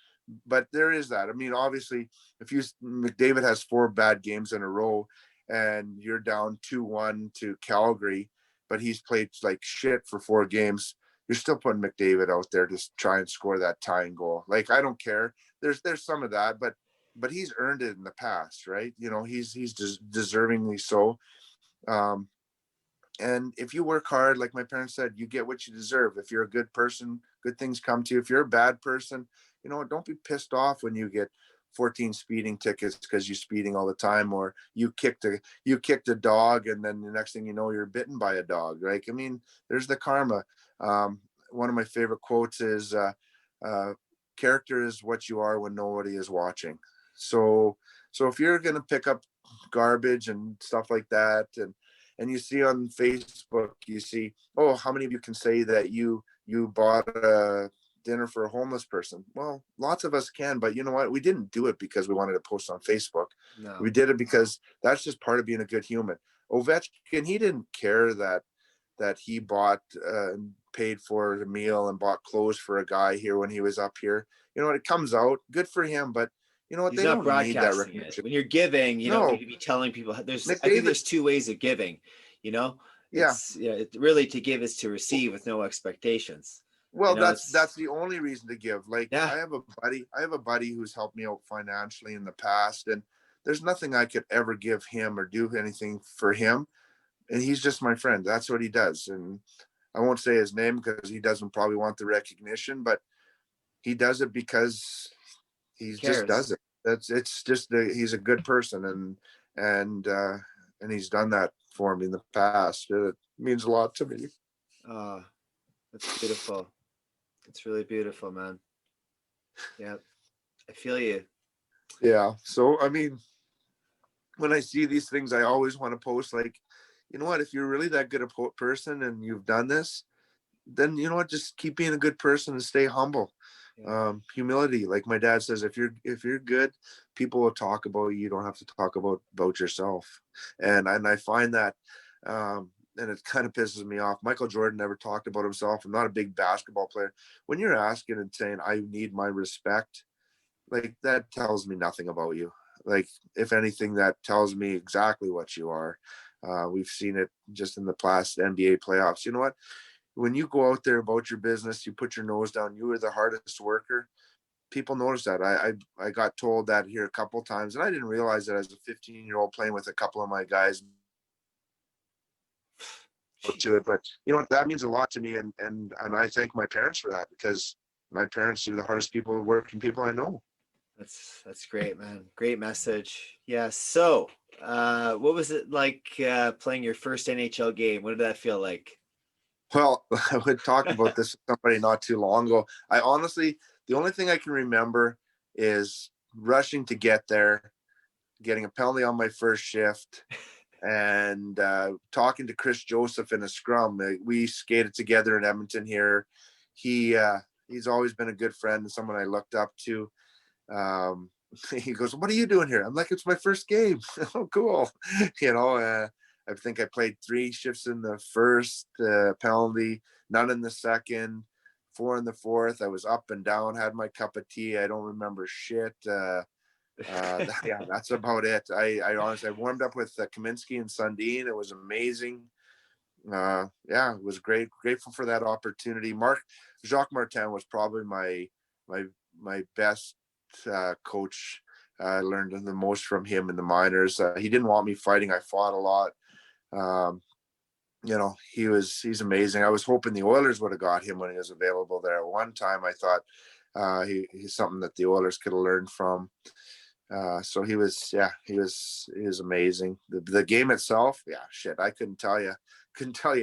[SPEAKER 4] but there is that. I mean, obviously, if McDavid has 4 bad games in a row and you're down 2-1 to Calgary, but he's played like shit for 4 games, you're still putting McDavid out there to try and score that tying goal. Like, I don't care. There's some of that, but he's earned it in the past, right? He's deservingly so. And if you work hard, like my parents said, you get what you deserve. If you're a good person, good things come to you. If you're a bad person, don't be pissed off when you get 14 speeding tickets because you're speeding all the time, or you kicked a dog, and then the next thing you know, you're bitten by a dog, right? I mean, there's the karma. One of my favorite quotes is, character is what you are when nobody is watching. So if you're going to pick up garbage and stuff like that, and you see on Facebook, you see, oh, how many of you can say that you bought a dinner for a homeless person? Well, lots of us can, but you know what? We didn't do it because we wanted to post on Facebook.
[SPEAKER 1] No.
[SPEAKER 4] We did it because that's just part of being a good human. Ovechkin, he didn't care that he bought paid for a meal and bought clothes for a guy here when he was up here. You know what? It comes out, good for him, but you know what?
[SPEAKER 1] He's
[SPEAKER 4] They
[SPEAKER 1] not
[SPEAKER 4] don't need that
[SPEAKER 1] broadcasting it.
[SPEAKER 4] recognition.
[SPEAKER 1] When you're giving, you don't
[SPEAKER 4] No,
[SPEAKER 1] need to be telling people. I think
[SPEAKER 4] McDavid,
[SPEAKER 1] there's two ways of giving. You know,
[SPEAKER 4] yeah.
[SPEAKER 1] it really to give is to receive with no expectations.
[SPEAKER 4] Well,
[SPEAKER 1] You know,
[SPEAKER 4] that's the only reason to give. Like,
[SPEAKER 1] yeah.
[SPEAKER 4] I have a buddy who's helped me out financially in the past, and there's nothing I could ever give him or do anything for him. And he's just my friend. That's what he does. And I won't say his name because he doesn't probably want the recognition, but he does it because he just does it. It's just he's a good person, and he's done that for me in the past. It means a lot to me.
[SPEAKER 1] Oh, that's beautiful. It's really beautiful, man. Yeah, I feel you.
[SPEAKER 4] Yeah. So I mean, when I see these things, I always want to post like, you know what? If you're really that good a person and you've done this, then you know what? Just keep being a good person and stay humble.
[SPEAKER 1] Yeah.
[SPEAKER 4] Humility, like my dad says, if you're good, people will talk about you. You don't have to talk about yourself. And I find that, and it kind of pisses me off. Michael Jordan never talked about himself. I'm not a big basketball player. When you're asking and saying I need my respect, like that tells me nothing about you. Like, if anything, that tells me exactly what you are. We've seen it just in the past NBA playoffs. You know what? When you go out there about your business, you put your nose down, you are the hardest worker. People notice that. I got told that here a couple of times, and I didn't realize that as a 15-year-old playing with a couple of my guys to it. But you know what? That means a lot to me, and I thank my parents for that, because my parents are the hardest working people I know.
[SPEAKER 1] That's great, man. Great message. Yeah. So, what was it like playing your first NHL game? What did that feel like?
[SPEAKER 4] Well, I would talk about this with somebody not too long ago. I honestly, the only thing I can remember is rushing to get there, getting a penalty on my first shift, and talking to Chris Joseph in a scrum. We skated together in Edmonton here. He's always been a good friend and someone I looked up to. He goes, "What are you doing here?" I'm like, "It's my first game." Oh, cool. I think I played 3 shifts in the first, penalty, none in the second, 4 in the fourth. I was up and down, had my cup of tea. I don't remember shit. Yeah, that's about it. I honestly, I warmed up with Kaminsky and Sundin. It was amazing. Yeah, it was great. Grateful for that opportunity. Jacques Martin was probably my best coach. I learned the most from him in the minors. He didn't want me fighting. I fought a lot. Um, he's amazing. I was hoping the Oilers would have got him when he was available there. At one time, I thought he's something that the Oilers could have learned from. So he was amazing. The game itself, yeah, shit, I couldn't tell you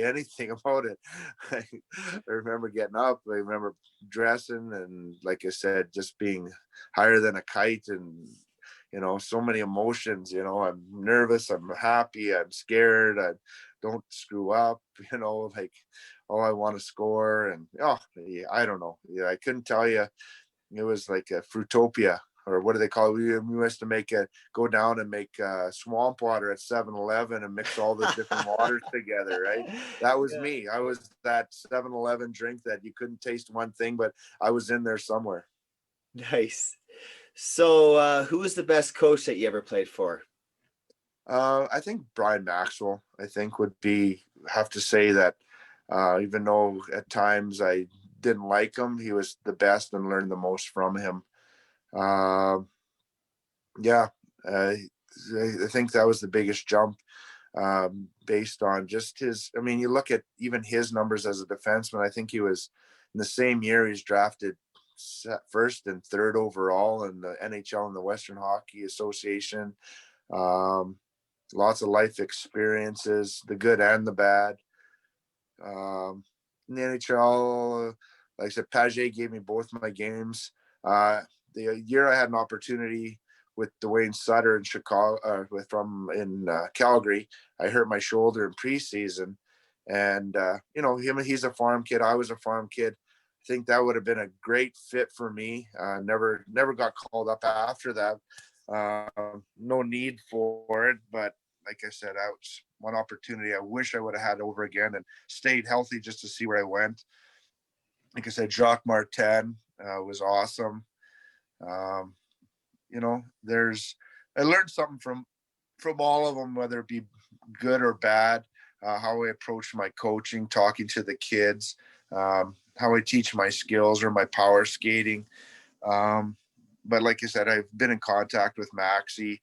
[SPEAKER 4] anything about it. I remember getting up. I remember dressing, and like I said, just being higher than a kite, and so many emotions. I'm nervous, I'm happy, I'm scared, I don't screw up. Like, oh, I want to score, and yeah, I don't know. Yeah, I couldn't tell you. It was like a Fruitopia, or what do they call it? We used to go down and make swamp water at 7-Eleven and mix all the different waters together, right? That was me. I was that 7-Eleven drink that you couldn't taste one thing, but I was in there somewhere.
[SPEAKER 1] Nice. So, who was the best coach that you ever played for?
[SPEAKER 4] I think Brian Maxwell, have to say that, even though at times I didn't like him, he was the best and learned the most from him. Yeah, I think that was the biggest jump, based on just his. I mean, you look at even his numbers as a defenseman. I think he was in the same year he's drafted first and third overall in the NHL and the Western Hockey Association. Lots of life experiences, the good and the bad. In the NHL, like I said, Paget gave me both my games. The year I had an opportunity with Dwayne Sutter in Chicago, in Calgary. I hurt my shoulder in preseason, and he's a farm kid. I was a farm kid. I think that would have been a great fit for me. Never got called up after that. No need for it, but like I said, that was one opportunity I wish I would have had over again and stayed healthy just to see where I went. Like I said, Jacques Martin was awesome. I learned something from all of them, whether it be good or bad, how I approach my coaching, talking to the kids, how I teach my skills or my power skating. But like I said, I've been in contact with Maxie,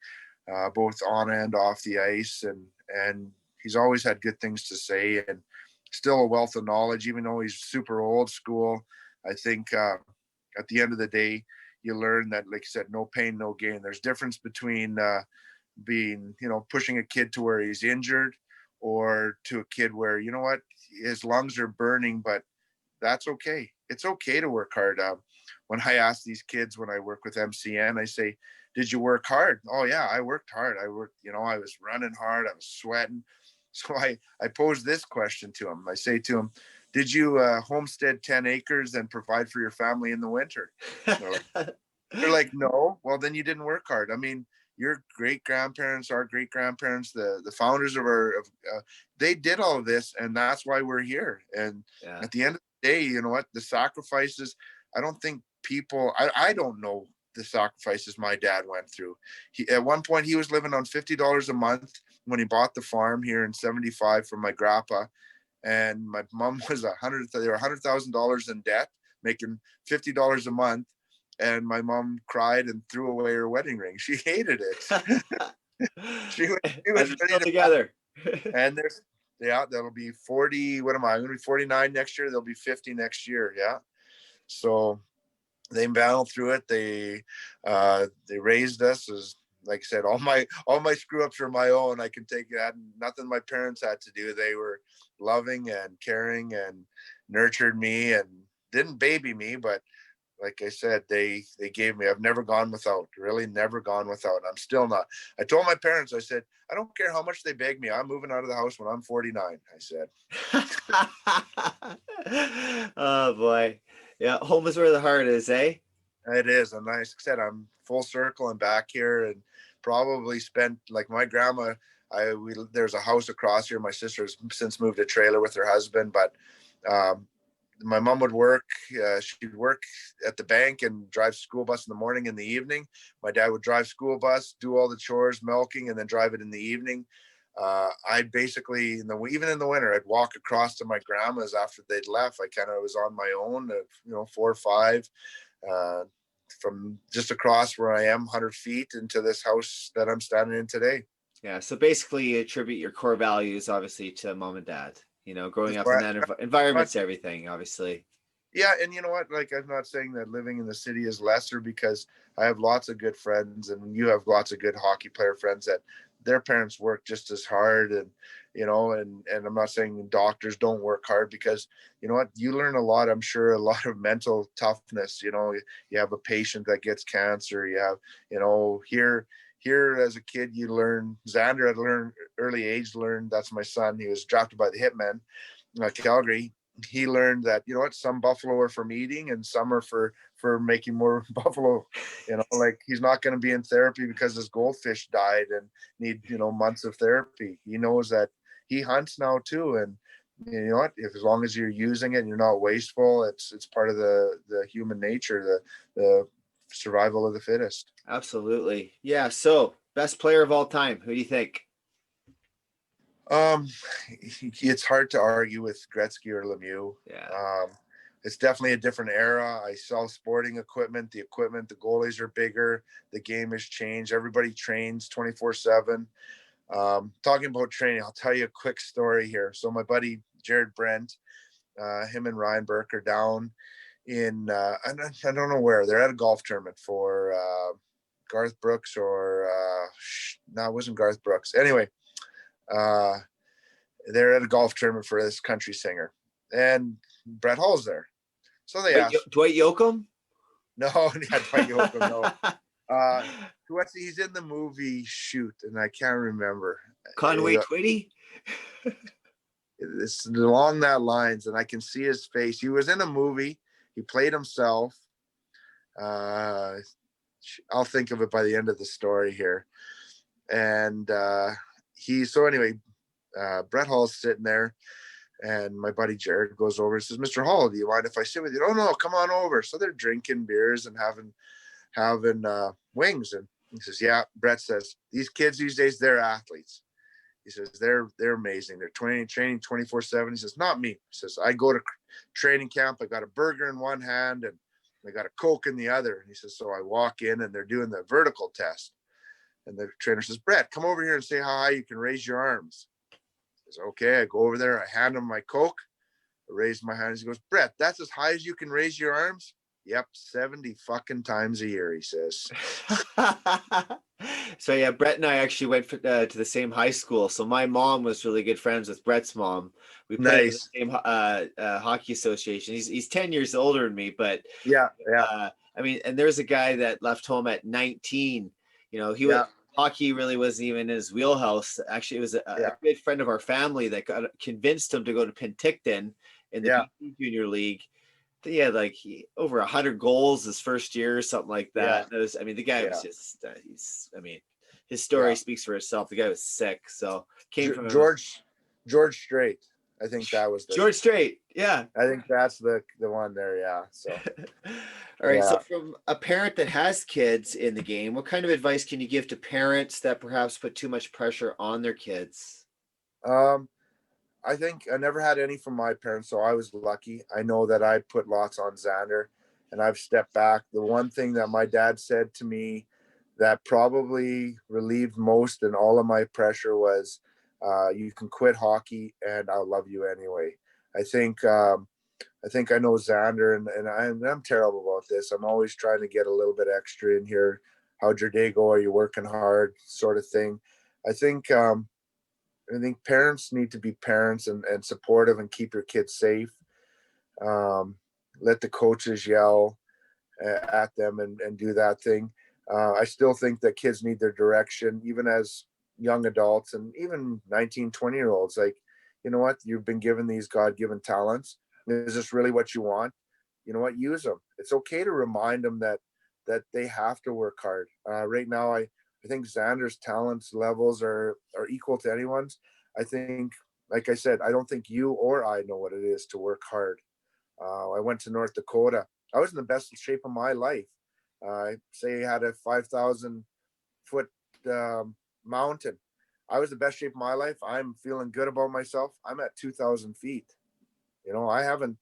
[SPEAKER 4] both on and off the ice, and he's always had good things to say and still a wealth of knowledge, even though he's super old school. I think at the end of the day, you learn that, like I said, no pain, no gain. There's difference between pushing a kid to where he's injured or to a kid where, you know what, his lungs are burning, but that's okay. It's okay to work hard. When I ask these kids, when I work with MCN, I say, did you work hard? Oh yeah, I worked hard. I was running hard. I was sweating. So I posed this question to him. I say to him, did you homestead 10 acres and provide for your family in the winter? They're like, no. Well, then you didn't work hard. I mean, your great-grandparents, our great-grandparents, the founders they did all of this, and that's why we're here. And at the end of the day, you know what? The sacrifices, I don't think I don't know the sacrifices my dad went through. At one point, he was living on $50 a month when he bought the farm here in 75 from my grandpa. And my mom was they were $100,000 in debt, making $50 a month. And my mom cried and threw away her wedding ring. She hated it. she was
[SPEAKER 1] still together.
[SPEAKER 4] And that'll be 40. What am I? I'm going to be 49 next year. They'll be 50 next year. Yeah. So they battled through it. They raised us as, like I said, all my screw ups are my own. I can take that. Nothing my parents had to do. They were loving and caring and nurtured me and didn't baby me, but like I said, they gave me. I've never gone without. Really, never gone without. I'm still not. I told my parents, I said, I don't care how much they beg me. I'm moving out of the house when I'm 49. I said.
[SPEAKER 1] Oh boy, yeah, home is where the heart is, eh?
[SPEAKER 4] It is, and like I said, I'm full circle and back here, and probably spent, like my grandma. There's a house across here. My sister's since moved a trailer with her husband, but my mom would work. She'd work at the bank and drive school bus in the morning and the evening. My dad would drive school bus, do all the chores, milking, and then drive it in the evening. I'd basically, even in the winter, I'd walk across to my grandma's after they'd left. I kind of was on my own, 4 or 5, from just across where I am, 100 feet into this house that I'm standing in today.
[SPEAKER 1] Yeah. So basically, you attribute your core values, obviously, to mom and dad. Growing up in that environment's everything, obviously.
[SPEAKER 4] Yeah, and you know what? Like, I'm not saying that living in the city is lesser, because I have lots of good friends, and you have lots of good hockey player friends that their parents work just as hard, and and I'm not saying doctors don't work hard, because you know what? You learn a lot. I'm sure a lot of mental toughness. You have a patient that gets cancer. You have, here as a kid, you learn. Xander had learned early age. That's my son. He was drafted by the Hitmen, Calgary. He learned that, some buffalo are for eating and some are for making more buffalo. Like, he's not going to be in therapy because his goldfish died and need months of therapy. He knows that he hunts now too, and you know what? If as long as you're using it and you're not wasteful, it's part of the human nature, the survival of the fittest.
[SPEAKER 1] Absolutely. Yeah. So, best player of all time, who do you think?
[SPEAKER 4] It's hard to argue with Gretzky or Lemieux.
[SPEAKER 1] Yeah.
[SPEAKER 4] It's definitely a different era. I sell sporting equipment. The goalies are bigger. The game has changed. Everybody trains 24/7. Talking about training, I'll tell you a quick story here. So my buddy Jared Brent, him and Ryan Burke are down in I don't know where. They're at a golf tournament for Garth Brooks or no, it wasn't Garth Brooks. Anyway, they're at a golf tournament for this country singer, and Brett Hall's there. So they asked
[SPEAKER 1] Dwight Yoakam?
[SPEAKER 4] No, yeah, Dwight Yoakam, no. He's in the movie Shoot, and I can't remember.
[SPEAKER 1] Conway Twitty?
[SPEAKER 4] It's along that lines, and I can see his face. He was in a movie. He played himself. I'll think of it by the end of the story here. And Brett Hall's sitting there, and my buddy Jared goes over and says, "Mr. Hall, do you mind if I sit with you?" "Oh no, come on over." So they're drinking beers and having wings. And he says, "Yeah." Brett says, "These kids these days, they're athletes." He says, they're amazing. They're training 24/7. He says, "Not me." He says, "I go to training camp. I got a burger in one hand and I got a Coke in the other." And he says, "So I walk in and they're doing the vertical test." And the trainer says, "Brett, come over here and say how high you can raise your arms." He says, "Okay." I go over there. I hand him my Coke. I raise my hands. He goes, "Brett, that's as high as you can raise your arms?" "Yep, 70 fucking times a year," he says.
[SPEAKER 1] So yeah, Brett and I actually went to the same high school. So my mom was really good friends with Brett's mom. We played in the
[SPEAKER 4] Nice.
[SPEAKER 1] same hockey association. He's 10 years older than me, but
[SPEAKER 4] Yeah.
[SPEAKER 1] I mean, and there's a guy that left home at 19.
[SPEAKER 4] Yeah.
[SPEAKER 1] Hockey really wasn't even in his wheelhouse. Actually, it was a good friend of our family that convinced him to go to Penticton in the BC Junior League. He had over 100 goals his first year or something like that. The guy was just his story speaks for itself. The guy was sick. So came from
[SPEAKER 4] George Strait. I think that was
[SPEAKER 1] George Strait. Yeah.
[SPEAKER 4] I think that's the one there. Yeah. So
[SPEAKER 1] all right. So from a parent that has kids in the game, what kind of advice can you give to parents that perhaps put too much pressure on their kids?
[SPEAKER 4] I think I never had any from my parents, so I was lucky. I know that I put lots on Xander, and I've stepped back. The one thing that my dad said to me that probably relieved most and all of my pressure was, "You can quit hockey, and I'll love you anyway." I think I know Xander, and I'm terrible about this. I'm always trying to get a little bit extra in here. "How'd your day go? Are you working hard?" Sort of thing. I think parents need to be parents and supportive and keep your kids safe. Let the coaches yell at them and do that thing. I still think that kids need their direction, even as young adults and even 19, 20-year-olds. Like, you know what? You've been given these God-given talents. Is this really what you want? You know what? Use them. It's okay to remind them that they have to work hard. Right now, I think Xander's talents levels are equal to anyone's. I think, like I said, I don't think you or I know what it is to work hard. I went to North Dakota. I was in the best shape of my life. I say I had a 5,000-foot mountain. I was the best shape of my life. I'm feeling good about myself. I'm at 2,000 feet. I haven't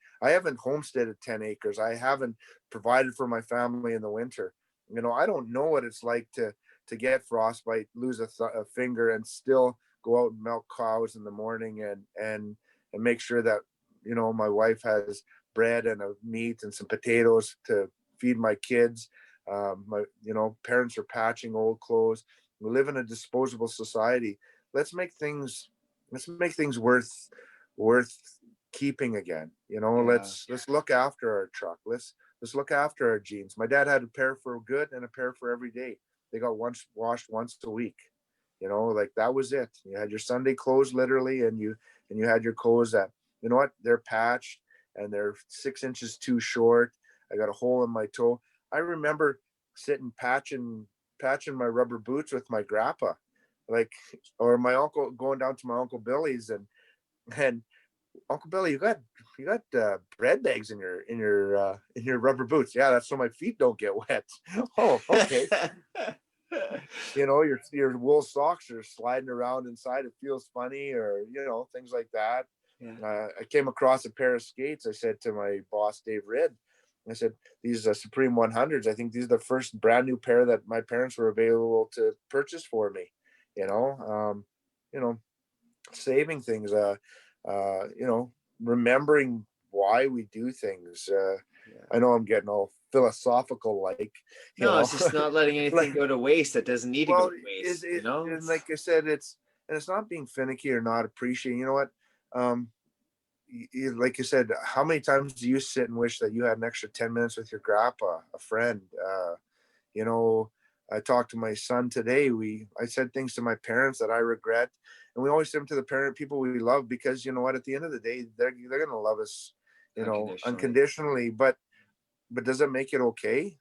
[SPEAKER 4] homesteaded 10 acres. I haven't provided for my family in the winter. I don't know what it's like to get frostbite, lose a finger, and still go out and milk cows in the morning and make sure that my wife has bread and a meat and some potatoes to feed my kids. My parents are patching old clothes. We live in a disposable society. Let's make things worth keeping again. Let's look after our truck. Let's look after our jeans. My dad had a pair for good and a pair for every day. They got washed once a week. That was it. You had your Sunday clothes literally, and you had your clothes that, they're patched and they're 6 inches too short. I got a hole in my toe. I remember sitting patching my rubber boots with my grandpa, or my uncle, going down to my Uncle Billy's and "Uncle Billy, you got bread bags in your rubber boots." "Yeah, that's so my feet don't get wet." "Oh, okay." Your wool socks are sliding around inside. It feels funny, or things like that. I came across a pair of skates. I said to my boss, Dave Ridd, I said, "These Supreme 100s. I think these are the first brand new pair that my parents were available to purchase for me." You know, saving things. Remembering why we do things. I know I'm getting all philosophical,
[SPEAKER 1] No, it's just not letting anything go to waste that doesn't need to go to waste.
[SPEAKER 4] And like I said, it's not being finicky or not appreciating. You know what? Like you said, how many times do you sit and wish that you had an extra 10 minutes with your grandpa, a friend? I talked to my son today. I said things to my parents that I regret, and we always say them to the people we love, because you know what? At the end of the day, they're going to love us, unconditionally. But does it make it okay?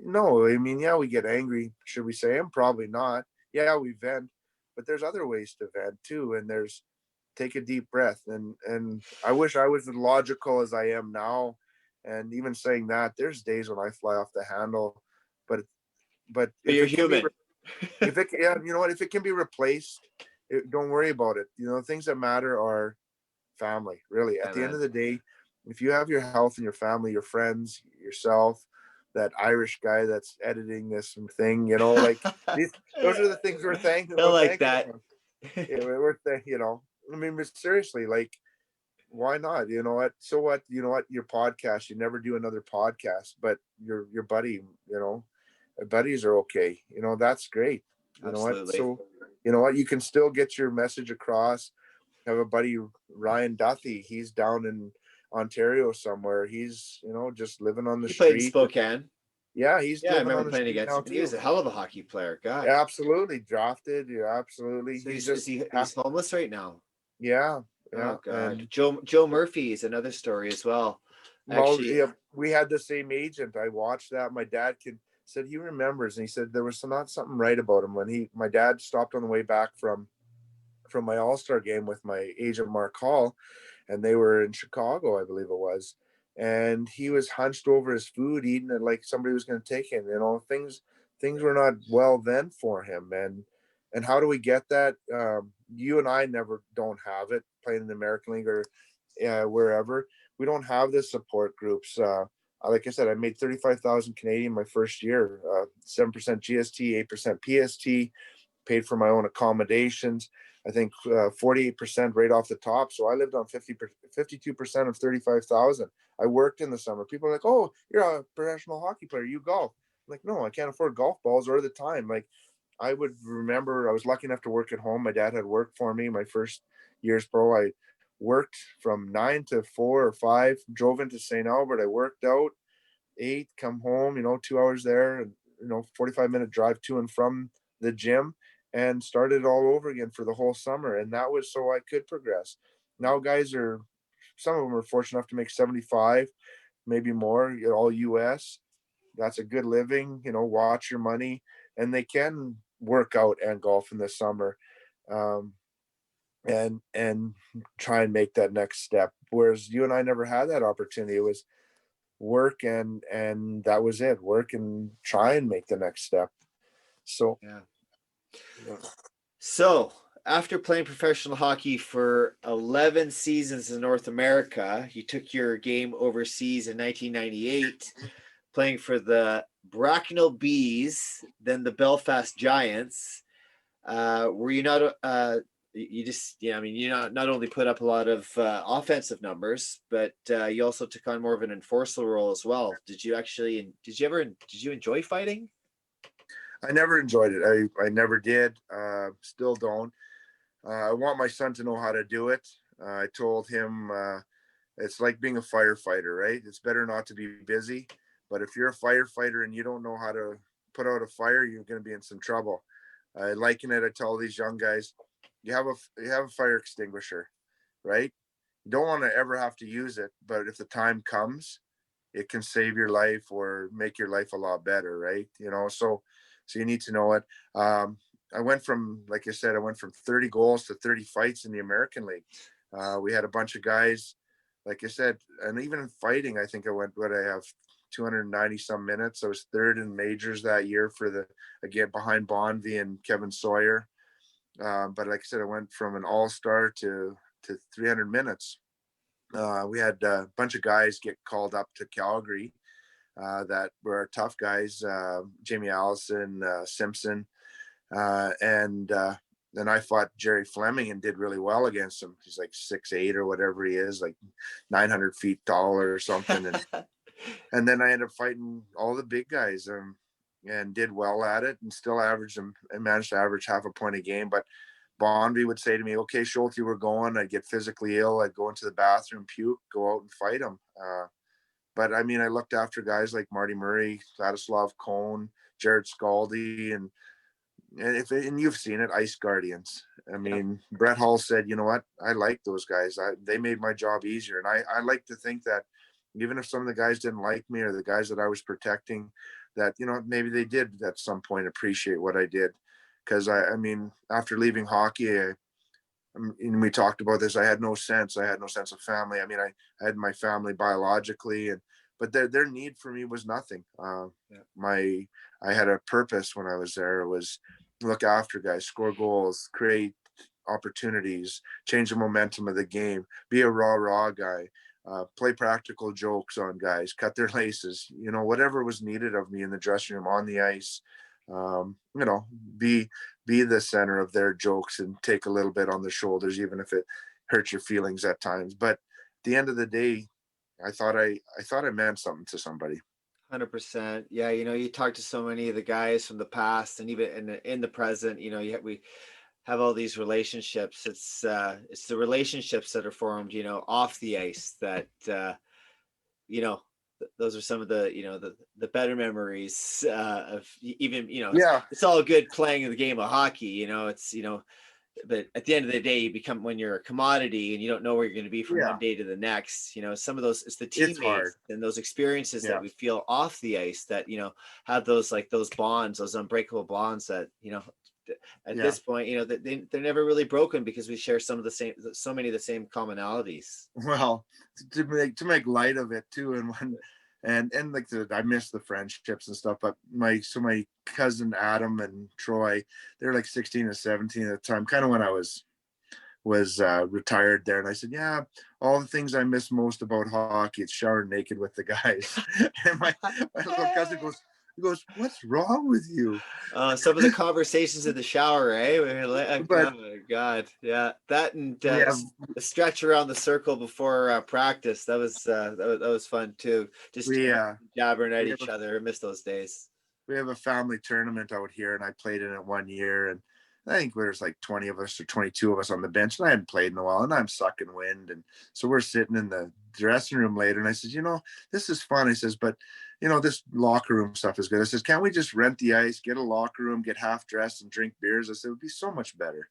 [SPEAKER 4] No. I mean, yeah, we get angry. Should we say them? Probably not. Yeah, we vent, but there's other ways to vent too. And there's take a deep breath. And I wish I was as logical as I am now. And even saying that, there's days when I fly off the handle. But
[SPEAKER 1] But
[SPEAKER 4] if
[SPEAKER 1] you're
[SPEAKER 4] it can be,
[SPEAKER 1] human.
[SPEAKER 4] yeah, you know what? If it can be replaced, don't worry about it. Things that matter are family. Really, at
[SPEAKER 1] Yeah,
[SPEAKER 4] the end
[SPEAKER 1] man.
[SPEAKER 4] of the day, if you have your health and your family, your friends, yourself, that Irish guy that's editing this thing, like those are the things we're thankful.
[SPEAKER 1] I like that.
[SPEAKER 4] Yeah, I mean, but seriously, like, why not? You know what? So what? You know what? Your podcast, you never do another podcast, but your buddy, buddies are okay. That's great. You know what?
[SPEAKER 1] Absolutely.
[SPEAKER 4] So, you know what? You can still get your message across. Have a buddy, Ryan Duthie. He's down in Ontario somewhere. He's, just living on the
[SPEAKER 1] He played in
[SPEAKER 4] street.
[SPEAKER 1] Spokane.
[SPEAKER 4] Yeah, he's
[SPEAKER 1] Yeah, I
[SPEAKER 4] living
[SPEAKER 1] remember
[SPEAKER 4] on the
[SPEAKER 1] playing
[SPEAKER 4] street
[SPEAKER 1] against
[SPEAKER 4] now
[SPEAKER 1] him. And he was
[SPEAKER 4] too.
[SPEAKER 1] a hell of a hockey player. God.
[SPEAKER 4] Absolutely drafted. Yeah, absolutely.
[SPEAKER 1] So
[SPEAKER 4] He's
[SPEAKER 1] is
[SPEAKER 4] just,
[SPEAKER 1] he he's homeless right now?
[SPEAKER 4] yeah, yeah.
[SPEAKER 1] Oh God.
[SPEAKER 4] And
[SPEAKER 1] Joe Murphy is another story as well.
[SPEAKER 4] well,
[SPEAKER 1] Actually,
[SPEAKER 4] yeah, we had the same agent. I watched that. My dad said he remembers, and he said there was not something right about him when my dad stopped on the way back from my All-Star game with my agent Mark Hall, and they were in Chicago, I believe it was. And he was hunched over his food, eating it like somebody was going to take him. Things were not well then for him. And how do we get that? You and I never don't have it playing in the American League or wherever. We don't have the support groups. Like I said, I made 35,000 Canadian my first year, 7% GST, 8% PST, paid for my own accommodations. I think 48% right off the top. So I lived on 52% of 35,000. I worked in the summer. People are like, "Oh, you're a professional hockey player. You golf." I'm like, no, I can't afford golf balls or the time. Like, I would remember I was lucky enough to work at home. My dad had worked for me my first years pro. I worked from 9 to 4 or 5, drove into St. Albert. I worked out, ate, come home, 2 hours there, and 45-minute drive to and from the gym, and started all over again for the whole summer. And that was so I could progress. Now some of them are fortunate enough to make 75, maybe more, all US. That's a good living, watch your money, and they can work out and golf in the summer. Um, and try and make that next step. Whereas you and I never had that opportunity. It was work and that was it. Work and try and make the next step. So
[SPEAKER 1] yeah.
[SPEAKER 4] yeah.
[SPEAKER 1] So after playing professional hockey for 11 seasons in North America, you took your game overseas in 1998, playing for the Bracknell Bees, then the Belfast Giants. Were you not you just I mean you not only put up a lot of offensive numbers, but you also took on more of an enforcer role as well. Did you enjoy fighting?
[SPEAKER 4] I never enjoyed it. I never did. Still don't. I want my son to know how to do it. I told him it's like being a firefighter, right? It's better not to be busy. But if you're a firefighter and you don't know how to put out a fire, you're going to be in some trouble. I liken it. I tell these young guys, you have a fire extinguisher, right? You don't want to ever have to use it, but if the time comes, it can save your life or make your life a lot better, right? So you need to know it. I went from, like I said, 30 goals to 30 fights in the American League. We had a bunch of guys, like I said, and even in fighting, I think I have 290 some minutes. I was third in majors that year again, behind Bonvie and Kevin Sawyer. But like I said, I went from an all-star to 300 minutes. We had a bunch of guys get called up to Calgary that were tough guys, Jamie Allison, Simpson, and then I fought Jerry Fleming and did really well against him. He's like 6'8" or whatever he is, like 900 feet tall or something. And then I ended up fighting all the big guys and did well at it, and still managed to average half a point a game. But Bonvie would say to me, "Okay, Schulte, we're going." I'd get physically ill. I'd go into the bathroom, puke, go out and fight him. But I mean, I looked after guys like Marty Murray, Vladislav Cohn, Jared Scaldi, and and you've seen it, Ice Guardians. I mean, Brett Hull said, you know what, I like those guys. They made my job easier. And I like to think that even if some of the guys didn't like me, or the guys that I was protecting, that, you know, maybe they did at some point appreciate what I did. Because I mean, after leaving hockey, and we talked about this, I had no sense. I had no sense of family. I mean, I had my family biologically, but their need for me was nothing. I had a purpose when I was there. It was look after guys, score goals, create opportunities, change the momentum of the game, be a raw guy, play practical jokes on guys, cut their laces, you know, whatever was needed of me in the dressing room, on the ice. You know, be the center of their jokes and take a little bit on the shoulders, even if it hurts your feelings at times. But at the end of the day, I thought I meant something to somebody.
[SPEAKER 1] 100%. Yeah, you know, you talk to so many of the guys from the past, and even in the present. You know, we have all these relationships. It's the relationships that are formed, you know, off the ice that you know, those are some of the, you know, the better memories of even, you know,
[SPEAKER 4] Yeah,
[SPEAKER 1] it's all good playing the game of hockey, you know, it's, you know, but at the end of the day, you become, when you're a commodity and you don't know where you're going to be from one
[SPEAKER 4] yeah,
[SPEAKER 1] day to the next, you know, some of those, it's the
[SPEAKER 4] it's hard.
[SPEAKER 1] teammates and those experiences that
[SPEAKER 4] Yeah,
[SPEAKER 1] we feel off the ice that, you know, have those, like those bonds, those unbreakable bonds that, you know, at
[SPEAKER 4] yeah.
[SPEAKER 1] this point, you know, that they're never really broken because we share some of the same, so many of the same commonalities.
[SPEAKER 4] Well, to make light of it too, and when and like I miss the friendships and stuff. But my cousin Adam and Troy, they're like 16 or 17 at the time, kind of when I was retired there. And I said, yeah, all the things I miss most about hockey, it's showering naked with the guys. And my little cousin goes, what's wrong with you?
[SPEAKER 1] Some of the conversations in the shower, eh?
[SPEAKER 4] But
[SPEAKER 1] Oh my God, yeah, that and
[SPEAKER 4] we have
[SPEAKER 1] the stretch around the circle before practice. That was fun too. Just
[SPEAKER 4] we
[SPEAKER 1] jabbering at
[SPEAKER 4] we have
[SPEAKER 1] each other. I miss those days.
[SPEAKER 4] a family tournament out here, and I played in it one year, and I think there's like 20 of us or 22 of us on the bench, and I hadn't played in a while, and I'm sucking wind. And so we're sitting in the dressing room later, and I said, you know, this is fun. I says, but you know, this locker room stuff is good. I says, can't we just rent the ice, get a locker room, get half dressed and drink beers? I said, it would be so much better.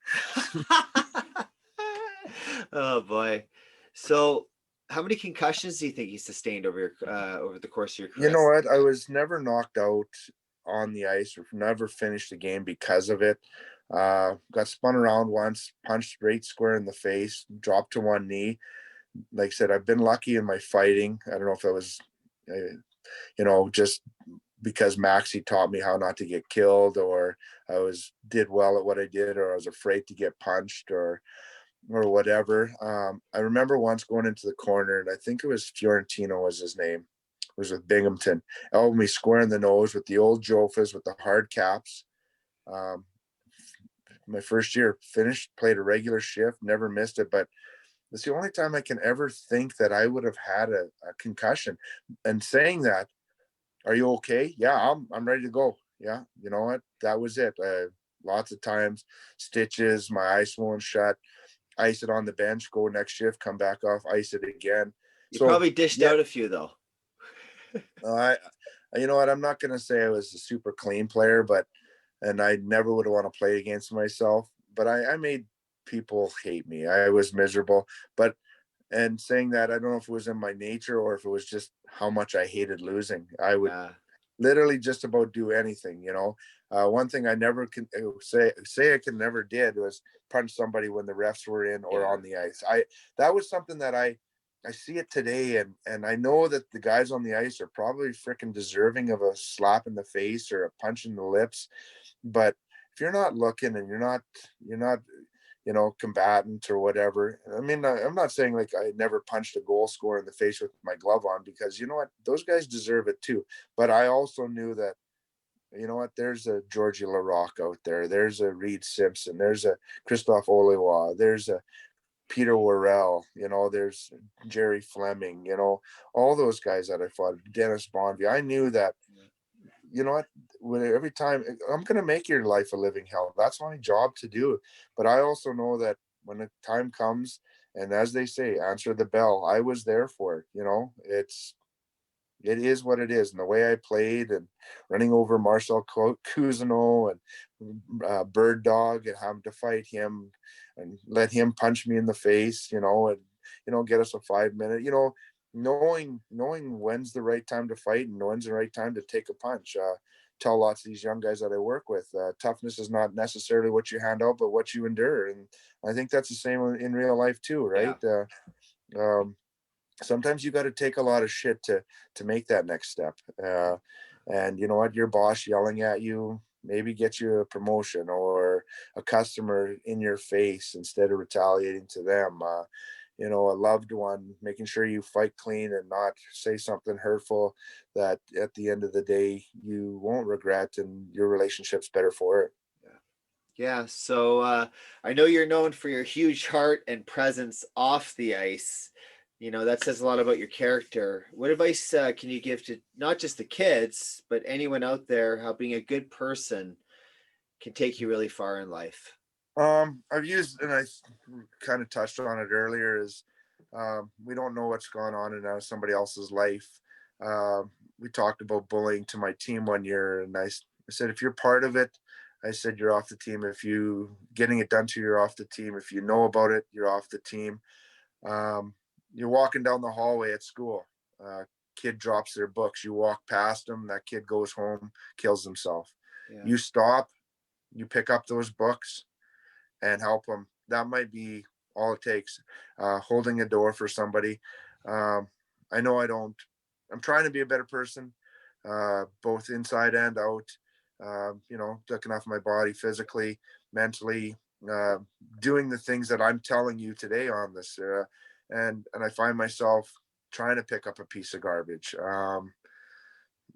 [SPEAKER 1] Oh boy. So, how many concussions do you think you sustained over the course of your
[SPEAKER 4] You
[SPEAKER 1] career?
[SPEAKER 4] know what? I was never knocked out on the ice, or never finished a game because of it. Got spun around once, punched right square in the face, dropped to one knee. Like I said, I've been lucky in my fighting. I don't know if it was, you know, just because Maxie taught me how not to get killed, or I did well at what I did, or I was afraid to get punched, or whatever. I remember once going into the corner, and I think it was Fiorentino was his name. It was with Binghamton. Elbowed me square in the nose with the old Jofas with the hard caps. Um, my first year, played a regular shift, never missed it, but it's the only time I can ever think that I would have had a concussion. And saying that, are you okay? Yeah, I'm ready to go. Yeah, you know what? That was it. Lots of times, stitches, my eyes swollen shut, ice it on the bench, go next shift, come back off, ice it again.
[SPEAKER 1] You
[SPEAKER 4] So
[SPEAKER 1] probably dished
[SPEAKER 4] yeah,
[SPEAKER 1] out a few though.
[SPEAKER 4] I, you know what? I'm not gonna say I was a super clean player, and I never would want to play against myself. But I made people hate me. I was miserable. But and saying that, I don't know if it was in my nature or if it was just how much I hated losing. I would
[SPEAKER 1] Yeah.
[SPEAKER 4] literally just about do anything, you know. One thing I never can say I can never did was punch somebody when the refs were in or
[SPEAKER 1] Yeah.
[SPEAKER 4] on the ice. That was something that I see it today, and I know that the guys on the ice are probably freaking deserving of a slap in the face or a punch in the lips. But if you're not looking, and you're not you know, combatant or whatever. I mean, I'm not saying like I never punched a goal scorer in the face with my glove on, because you know what, those guys deserve it too. But I also knew that, you know what, there's a Georgie Larocque out there, there's a Reed Simpson, there's a Christophe Oliwa, there's a Peter Worrell, you know, there's Jerry Fleming, you know, all those guys that I fought, Dennis Bonvie. I knew that, you know what, every time I'm going to make your life a living hell. That's my job to do. But I also know that when the time comes, and as they say, answer the bell, I was there for it. You know, it is what it is. And the way I played and running over Marcel Cousineau and Bird Dog and having to fight him and let him punch me in the face, and get us a 5 minute, knowing when's the right time to fight and when's the right time to take a punch. Tell lots of these young guys that I work with, toughness is not necessarily what you hand out, but what you endure. And I think that's the same in real life too, right?
[SPEAKER 1] Yeah.
[SPEAKER 4] Sometimes you got to take a lot of shit to make that next step. And you know what, your boss yelling at you maybe get you a promotion, or a customer in your face instead of retaliating to them. A loved one, making sure you fight clean and not say something hurtful that at the end of the day you won't regret, and your relationship's better for it.
[SPEAKER 1] Yeah. So I know you're known for your huge heart and presence off the ice. That says a lot about your character. What advice can you give to not just the kids, but anyone out there, how being a good person can take you really far in life?
[SPEAKER 4] I've used, and I kind of touched on it earlier, is we don't know what's going on in somebody else's life. We talked about bullying to my team one year, and I said, if you're part of it, I said, you're off the team. If you getting it done to you, you're off the team. If you know about it, you're off the team. You're walking down the hallway at school. Kid drops their books. You walk past them. That kid goes home, kills himself.
[SPEAKER 1] Yeah.
[SPEAKER 4] You stop. You pick up those books and help them. That might be all it takes. Holding a door for somebody. I know I'm trying to be a better person, both inside and out. Looking after my body physically, mentally, doing the things that I'm telling you today on this. And I find myself trying to pick up a piece of garbage.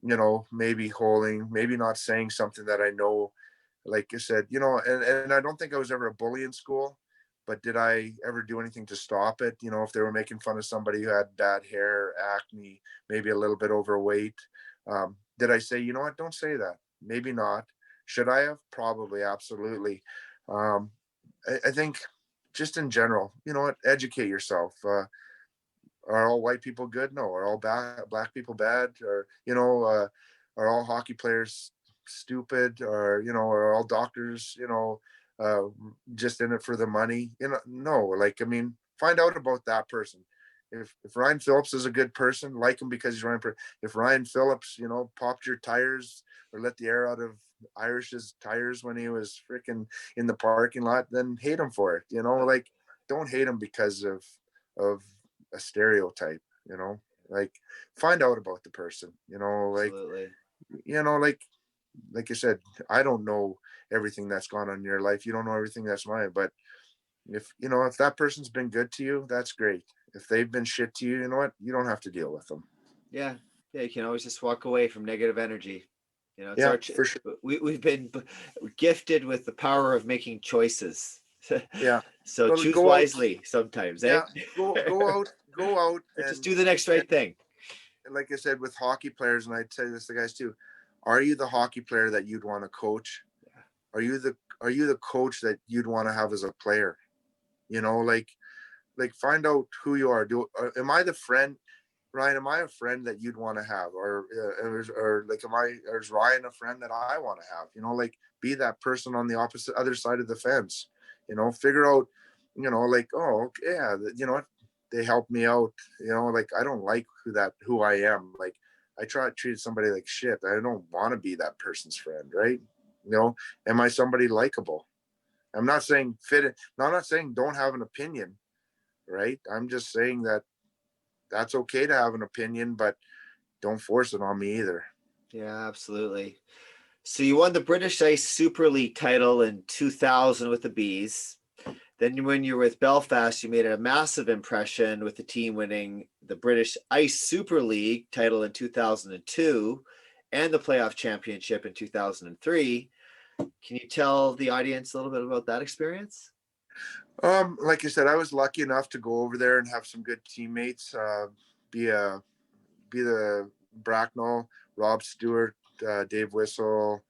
[SPEAKER 4] Maybe not saying something that I know, like I said, and I don't think I was ever a bully in school, but did I ever do anything to stop it? If they were making fun of somebody who had bad hair, acne, maybe a little bit overweight, did I say, you know what, don't say that? Maybe not. Should I have? Probably, absolutely. I think just in general, educate yourself. Are all white people good? No. Are all black people bad? Or, are all hockey players stupid? Or, are all doctors, uh, just in it for the money? No. Find out about that person. If Ryan Phillips is a good person, like him because he's Ryan. If Ryan Phillips, popped your tires or let the air out of Irish's tires when he was freaking in the parking lot, then hate him for it. Don't hate him because of a stereotype. Find out about the person.
[SPEAKER 1] Absolutely.
[SPEAKER 4] Like I said, I don't know everything that's gone on in your life. You don't know everything that's mine, but if that person's been good to you, that's great. If they've been shit to you, you know what? You don't have to deal with them.
[SPEAKER 1] Yeah. Yeah. You can always just walk away from negative energy. It's
[SPEAKER 4] Yeah, for sure.
[SPEAKER 1] we've been gifted with the power of making choices.
[SPEAKER 4] Yeah.
[SPEAKER 1] So
[SPEAKER 4] Well,
[SPEAKER 1] choose
[SPEAKER 4] go out.
[SPEAKER 1] wisely sometimes, eh?
[SPEAKER 4] Yeah. Go out
[SPEAKER 1] Or just
[SPEAKER 4] and
[SPEAKER 1] do the next right thing.
[SPEAKER 4] like I said, with hockey players, and I'd say this to guys too, are you the hockey player that you'd want to coach?
[SPEAKER 1] Yeah.
[SPEAKER 4] Are you the coach that you'd want to have as a player? Find out who you are. Am I the friend, Ryan? Am I a friend that you'd want to have, or is Ryan a friend that I want to have? Be that person on the opposite other side of the fence. Figure out, oh, okay, yeah, what, they helped me out. I don't like who I am. I try to treat somebody like shit. I don't want to be that person's friend, right? Am I somebody likable? I'm not saying fit it. No, I'm not saying don't have an opinion, right? I'm just saying that's okay to have an opinion, but don't force it on me either.
[SPEAKER 1] Yeah, absolutely. So you won the British Ice Superleague title in 2000 with the Bees. Then when you were with Belfast, you made a massive impression with the team winning the British Ice Superleague title in 2002 and the playoff championship in 2003. Can you tell the audience a little bit about that experience?
[SPEAKER 4] Like I said, I was lucky enough to go over there and have some good teammates. Be the Bracknell, Rob Stewart, Dave Whistle,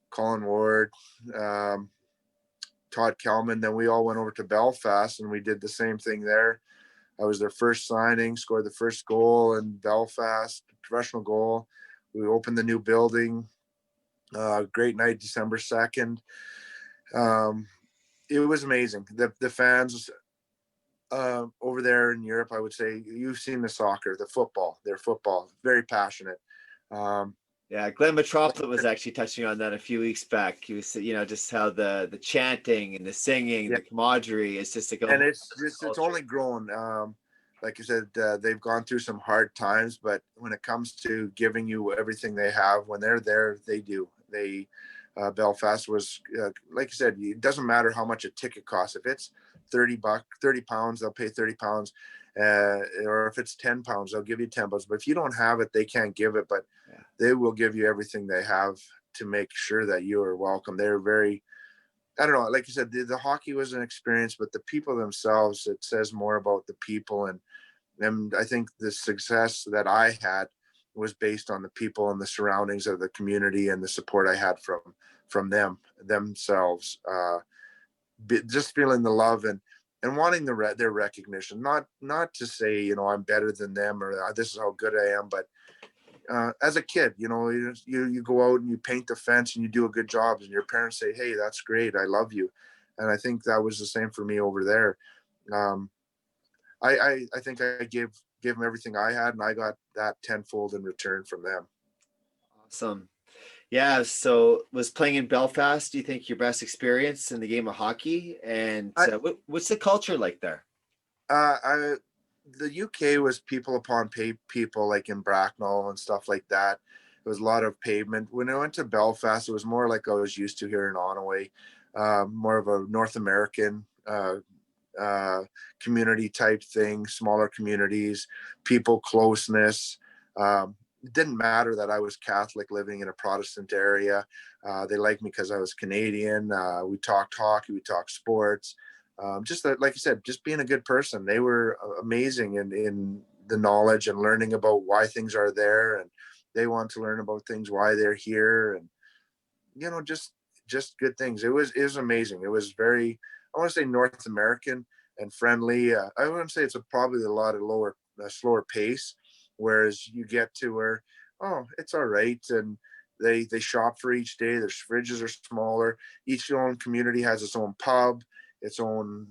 [SPEAKER 4] Colin Ward, Todd Kelman. Then we all went over to Belfast and we did the same thing there. I was their first signing, scored the first goal in Belfast, professional goal. We opened the new building. Great night, December 2nd. It was amazing. The fans over there in Europe, I would say, you've seen the soccer, the football, their football, very passionate.
[SPEAKER 1] Yeah, Glenn Metropolitan was actually touching on that a few weeks back. He was, just how the chanting and the singing,
[SPEAKER 4] Yeah,
[SPEAKER 1] the camaraderie is just like a
[SPEAKER 4] and
[SPEAKER 1] whole
[SPEAKER 4] it's
[SPEAKER 1] culture.
[SPEAKER 4] only grown. Like I said, they've gone through some hard times, but when it comes to giving you everything they have, when they're there, they do. Belfast was, like I said, it doesn't matter how much a ticket costs. If it's $30, 30 pounds, they'll pay 30 pounds. Or if it's 10 pounds, they'll give you 10 pounds. But if you don't have it, they can't give it, but
[SPEAKER 1] Yeah.
[SPEAKER 4] they will give you everything they have to make sure that you are welcome. They're very, I don't know, like you said, the hockey was an experience, but the people themselves, it says more about the people. And I think the success that I had was based on the people and the surroundings of the community and the support I had from themselves. Just feeling the love and wanting their recognition, not to say, I'm better than them or this is how good I am, but as a kid, you go out and you paint the fence and you do a good job, and your parents say, "Hey, that's great, I love you," and I think that was the same for me over there. Um, I think I gave them everything I had, and I got that tenfold in return from them.
[SPEAKER 1] Awesome. Yeah, so was playing in Belfast, do you think your best experience in the game of hockey? And
[SPEAKER 4] I,
[SPEAKER 1] what's the culture like there?
[SPEAKER 4] I the UK was people upon people, like in Bracknell and stuff like that. It was a lot of pavement. When I went to Belfast, it was more like I was used to here in Onaway, more of a North American uh, community type thing, smaller communities, people closeness. It didn't matter that I was Catholic living in a Protestant area. They liked me because I was Canadian. We talked hockey, we talked sports. Just that, like I said, just being a good person. They were amazing in the knowledge and learning about why things are there, and they want to learn about things, why they're here, and just good things. It was amazing. It was very, I want to say, North American and friendly. I wouldn't say it's probably a lot of slower pace, whereas you get to where, oh, it's all right, and they shop for each day. Their fridges are smaller. Each own community has its own pub, its own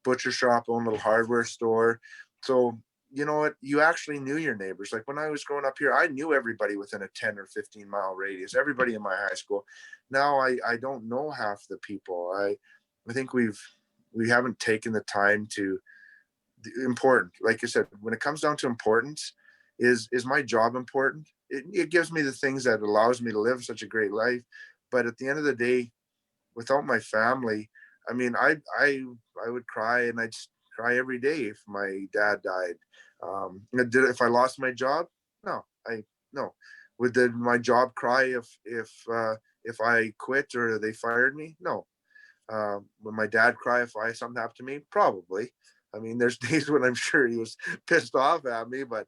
[SPEAKER 4] butcher shop, own little hardware store. So you know what? You actually knew your neighbors. Like when I was growing up here, I knew everybody within a 10 or 15-mile radius, everybody in my high school. Now I don't know half the people. I think we haven't taken the time to important. Like I said, when it comes down to importance, is my job important? It gives me the things that allows me to live such a great life. But at the end of the day, without my family, I mean, I would cry, and I'd cry every day if my dad died. If I lost my job? No, no. Did my job cry if I quit or they fired me? No. Would my dad cry if something happened to me? Probably. I mean, there's days when I'm sure he was pissed off at me, but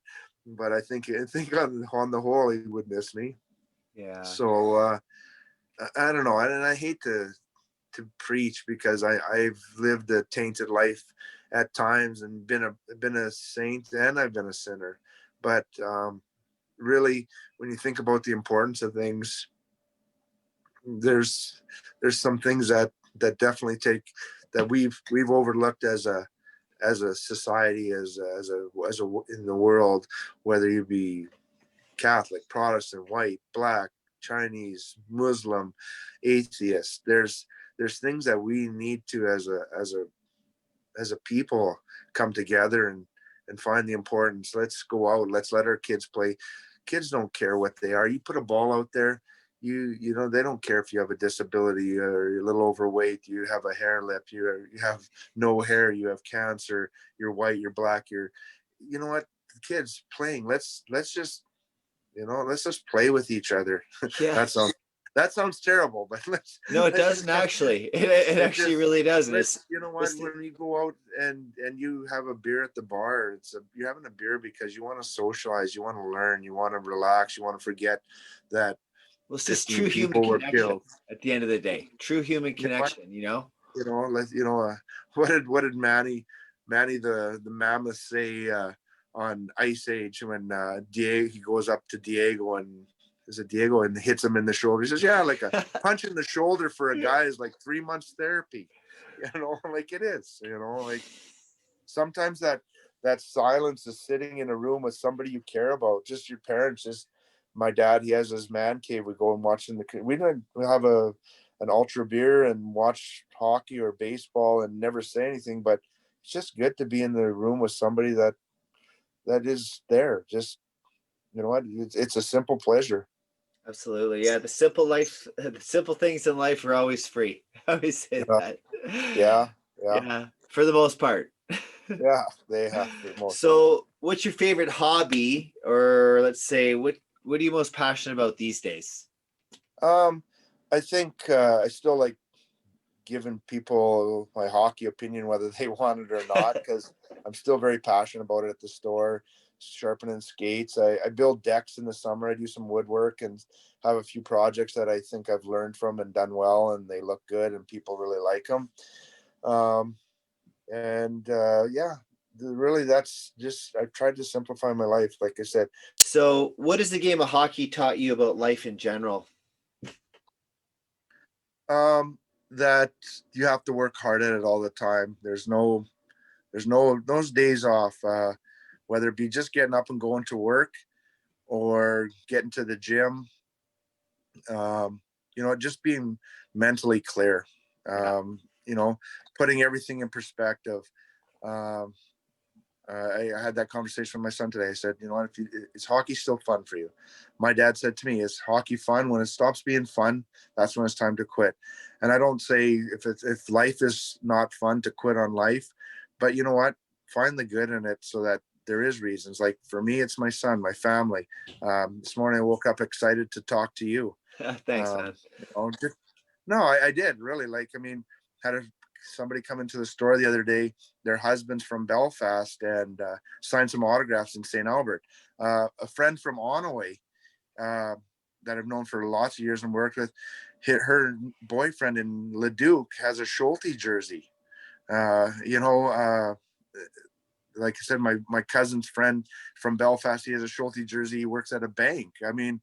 [SPEAKER 4] I think on the whole he would miss me.
[SPEAKER 1] Yeah.
[SPEAKER 4] So I don't know, and I hate to preach because I've lived a tainted life at times and been a saint, and I've been a sinner. But really, when you think about the importance of things, there's some things that definitely take that we've overlooked as a society, as a in the world, whether you be Catholic, Protestant, white, black, Chinese, Muslim, atheist. There's things that we need to, as a people, come together and find the importance. Let's go out. Let's let our kids play. Kids don't care what they are. You put a ball out there, they don't care if you have a disability or you're a little overweight, you have a hair lip, you have no hair, you have cancer, you're white, you're black, you know what, kids playing. Let's just play with each other.
[SPEAKER 1] Yeah.
[SPEAKER 4] that sounds terrible, but
[SPEAKER 1] No, it
[SPEAKER 4] let's just
[SPEAKER 1] doesn't actually. It
[SPEAKER 4] it
[SPEAKER 1] actually
[SPEAKER 4] just
[SPEAKER 1] really doesn't.
[SPEAKER 4] let's you know what,
[SPEAKER 1] It's
[SPEAKER 4] when you go out and you have a beer at the bar, you're having a beer because you want to socialize, you want to learn, you want to relax, you want to forget that
[SPEAKER 1] well, it's just
[SPEAKER 4] 15
[SPEAKER 1] true human
[SPEAKER 4] people were
[SPEAKER 1] connection
[SPEAKER 4] killed.
[SPEAKER 1] at the end of the day. True human
[SPEAKER 4] You know what?
[SPEAKER 1] connection.
[SPEAKER 4] Let what did Manny the Mammoth say on Ice Age when Diego, he goes up to Diego and is it Diego and hits him in the shoulder. He says, yeah, like a punch in the shoulder for a guy is like 3 months therapy. Like it is, like sometimes that silence is sitting in a room with somebody you care about, just your parents. Just my dad, he has his man cave. We go and watch we have an ultra beer and watch hockey or baseball and never say anything, but it's just good to be in the room with somebody that is there. Just, you know what, it's a simple pleasure.
[SPEAKER 1] Absolutely. Yeah. The simple things in life are always free. I always say that.
[SPEAKER 4] Yeah.
[SPEAKER 1] Yeah. For the most part.
[SPEAKER 4] Yeah. They have for the most.
[SPEAKER 1] So what's your favorite hobby, or let's say, what are you most passionate about these days?
[SPEAKER 4] I think I still like giving people my hockey opinion, whether they want it or not, because I'm still very passionate about it at the store, sharpening skates. I build decks in the summer. I do some woodwork and have a few projects that I think I've learned from and done well, and they look good and people really like them. Yeah, really, that's just, I've tried to simplify my life, like I said.
[SPEAKER 1] So what has the game of hockey taught you about life in general?
[SPEAKER 4] That you have to work hard at it all the time. There's no those days off, whether it be just getting up and going to work or getting to the gym. Just being mentally clear, putting everything in perspective. um, I had that conversation with my son today. I said, you know what, is hockey still fun for you? My dad said to me, is hockey fun? When it stops being fun, that's when it's time to quit. And I don't say if life is not fun to quit on life, but you know what? Find the good in it so that there is reasons. Like for me, it's my son, my family. This morning I woke up excited to talk to you.
[SPEAKER 1] Thanks, man.
[SPEAKER 4] No, I did really. Like, I mean, had somebody come into the store the other day, their husband's from Belfast, and signed some autographs in St. Albert. A friend from Onaway that I've known for lots of years and worked with, her boyfriend in Leduc has a Schulte jersey. Like I said, my cousin's friend from Belfast, he has a Schulte jersey. He works at a bank. I mean,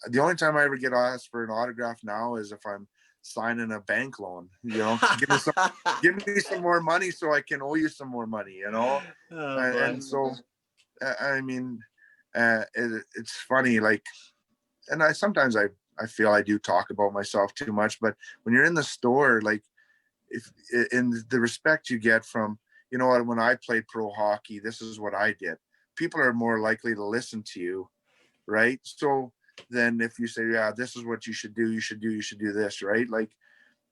[SPEAKER 4] the only time I ever get asked for an autograph now is if I'm signing a bank loan. Give me some more money so I can owe you some more money.
[SPEAKER 1] Oh,
[SPEAKER 4] and so I mean, it's funny. Like, and sometimes I feel I do talk about myself too much, but when you're in the store, like, if in the respect you get from, you know what, when I played pro hockey, this is what I did. People are more likely to listen to you, right? So then if you say, yeah, this is what you should do this, right? Like,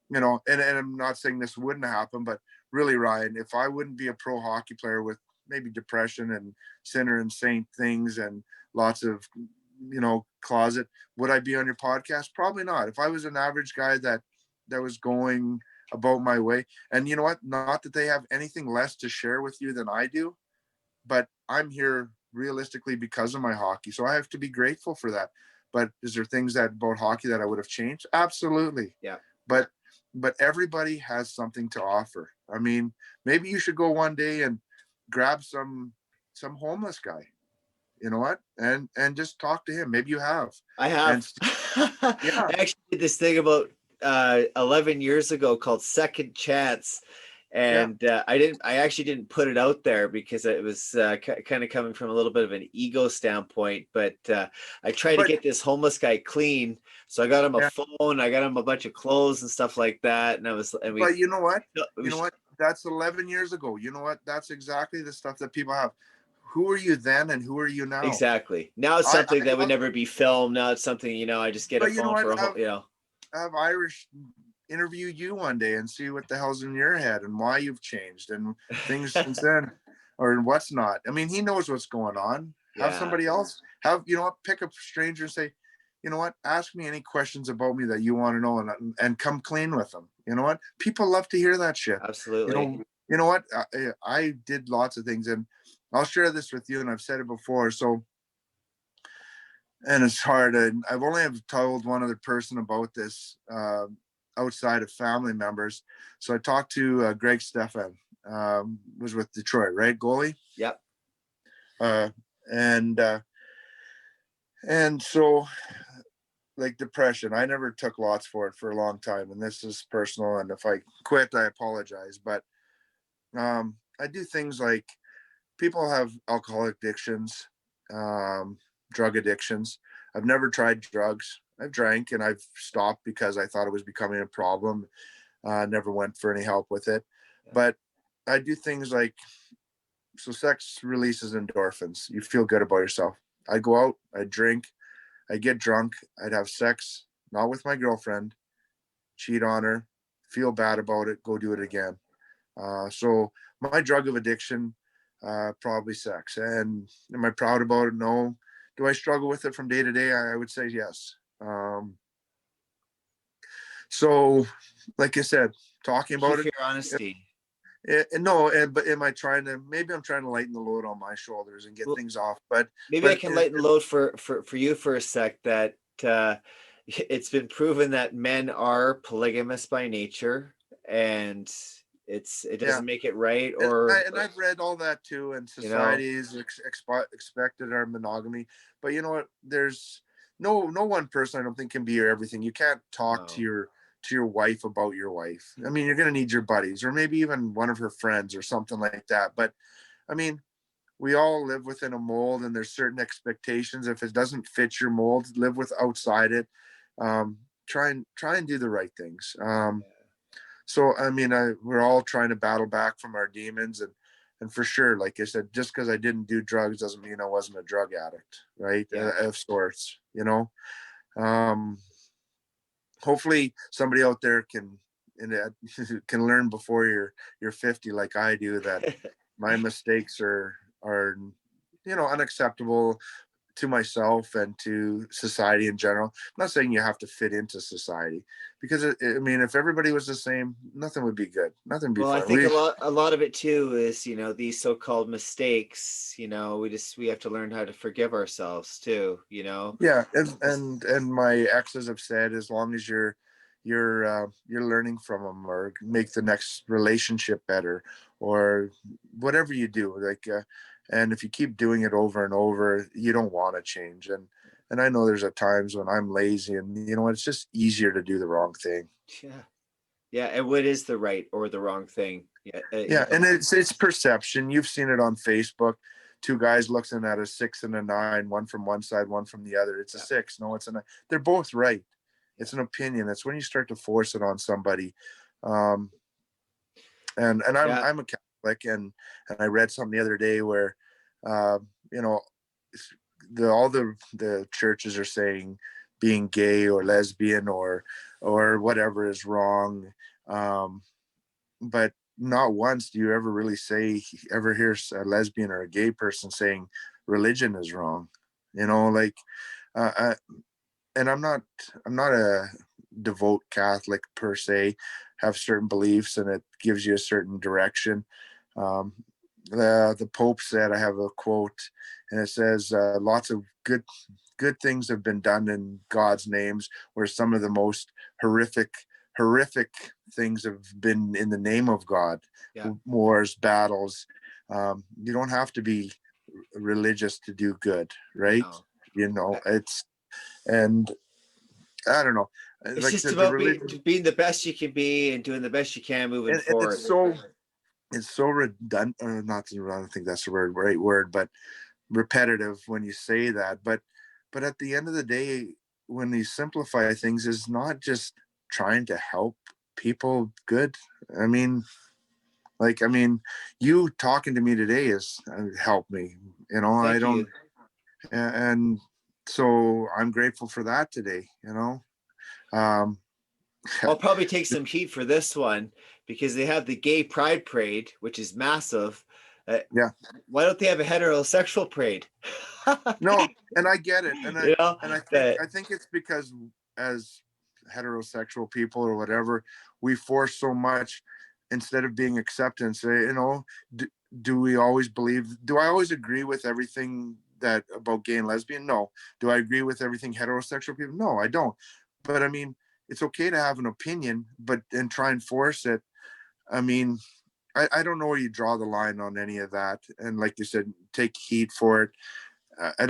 [SPEAKER 4] and I'm not saying this wouldn't happen, but really, Ryan, if I wouldn't be a pro hockey player with maybe depression and sinner and saint things and lots of, closet, would I be on your podcast? Probably not. If I was an average guy that was going about my way, and you know what, not that they have anything less to share with you than I do, but I'm here realistically because of my hockey. So I have to be grateful for that. But is there things about hockey that I would have changed? Absolutely.
[SPEAKER 1] Yeah.
[SPEAKER 4] But everybody has something to offer. I mean, maybe you should go one day and grab some homeless guy, you know what, and just talk to him. Maybe you have.
[SPEAKER 1] I have.
[SPEAKER 4] Yeah.
[SPEAKER 1] I actually did this thing about 11 years ago called Second Chance. And I actually didn't put it out there because it was kind of coming from a little bit of an ego standpoint. But I tried to get this homeless guy clean, so I got him a phone, I got him a bunch of clothes and stuff like that.
[SPEAKER 4] But you know what? That's 11 years ago. You know what? That's exactly the stuff that people have. Who are you then, and who are you now?
[SPEAKER 1] Exactly. Now it's something that would never be filmed. Now it's something, I just get a phone for a whole,
[SPEAKER 4] have Irish interview you one day and see what the hell's in your head and why you've changed and things since then, or what's not. I mean, he knows what's going on. Have somebody else pick a stranger and say, you know what, ask me any questions about me that you want to know, and come clean with them. You know what? People love to hear that shit.
[SPEAKER 1] Absolutely.
[SPEAKER 4] You know what? I did lots of things, and I'll share this with you, and I've said it before. So, and it's hard. And I've only told one other person about this outside of family members. So I talked to Greg Stefan, was with Detroit, right? Goalie.
[SPEAKER 1] Yep.
[SPEAKER 4] And so, like, depression, I never took lots for it for a long time, and this is personal, and if I quit, I apologize. But I do things like, people have alcoholic addictions, drug addictions. I've never tried drugs. I've drank and I've stopped because I thought it was becoming a problem. Never went for any help with it. But I do things like, so sex releases endorphins. You feel good about yourself. I go out, I drink, I get drunk, I'd have sex, not with my girlfriend, cheat on her, feel bad about it, go do it again. So my drug of addiction, probably sex. And am I proud about it? No. Do I struggle with it from day to day? I would say yes. So, like I said, talking
[SPEAKER 1] Thank you
[SPEAKER 4] about
[SPEAKER 1] for
[SPEAKER 4] it.
[SPEAKER 1] your honesty.
[SPEAKER 4] But am I trying to? Maybe I'm trying to lighten the load on my shoulders and get things off. But
[SPEAKER 1] maybe I can lighten the load for you for a sec. That it's been proven that men are polygamous by nature, and it doesn't make it right.
[SPEAKER 4] And I've read all that too. And societies expected our monogamy. But you know what? There's no one person I don't think can be your everything. You can't talk to your wife about your wife. I mean, you're going to need your buddies, or maybe even one of her friends or something like that. But I mean, we all live within a mold, and there's certain expectations. If it doesn't fit your mold, live with outside it. Try and do the right things. So I mean, we're all trying to battle back from our demons, and for sure, like I said, just because I didn't do drugs doesn't mean I wasn't a drug addict, right? Of sorts, you know. Hopefully somebody out there can learn before you're 50, like I do, that my mistakes are unacceptable to myself and to society in general. I'm not saying you have to fit into society, because I mean, if everybody was the same, nothing would be good. Nothing would be
[SPEAKER 1] Well, I
[SPEAKER 4] fun.
[SPEAKER 1] think a lot of it too is, these so-called mistakes, we have to learn how to forgive ourselves too,
[SPEAKER 4] Yeah, and my exes have said, as long as you're learning from them, or make the next relationship better, or whatever you do, like, and if you keep doing it over and over, you don't want to change. And I know there's at times when I'm lazy, and it's just easier to do the wrong thing.
[SPEAKER 1] Yeah. And what is the right or the wrong thing?
[SPEAKER 4] And it's perception. You've seen it on Facebook. Two guys looking at a 6 and a 9, one from one side, one from the other. It's a 6. No, it's a 9. They're both right. It's an opinion. It's when you start to force it on somebody. And I'm a Catholic, and I read something the other day where, all the churches are saying being gay or lesbian or whatever is wrong. But not once do you ever really hear a lesbian or a gay person saying religion is wrong. And I'm not a devout Catholic per se. Have certain beliefs, and it gives you a certain direction. The Pope said, I have a quote, and it says, lots of good things have been done in God's names, where some of the most horrific things have been in the name of God. Wars, battles. You don't have to be religious to do good, right? It's, and I don't know.
[SPEAKER 1] It's
[SPEAKER 4] like
[SPEAKER 1] just about being the best you can be and doing the best you can moving forward.
[SPEAKER 4] It's so redundant. I don't think that's the right word, but repetitive when you say that. But at the end of the day, when you simplify things, is not just trying to help people good. I mean, you talking to me today has helped me.
[SPEAKER 1] Thank you.
[SPEAKER 4] And so I'm grateful for that today.
[SPEAKER 1] I'll probably take some heat for this one, because they have the gay pride parade, which is massive. Why don't they have a heterosexual parade?
[SPEAKER 4] No, and I get it, and I think it's because, as heterosexual people or whatever, we force so much instead of being acceptance. Do we always believe? Do I always agree with everything that about gay and lesbian? No. Do I agree with everything heterosexual people? No, I don't. But I mean, it's okay to have an opinion, and try and force it. I mean, I don't know where you draw the line on any of that. And like you said, take heat for it. I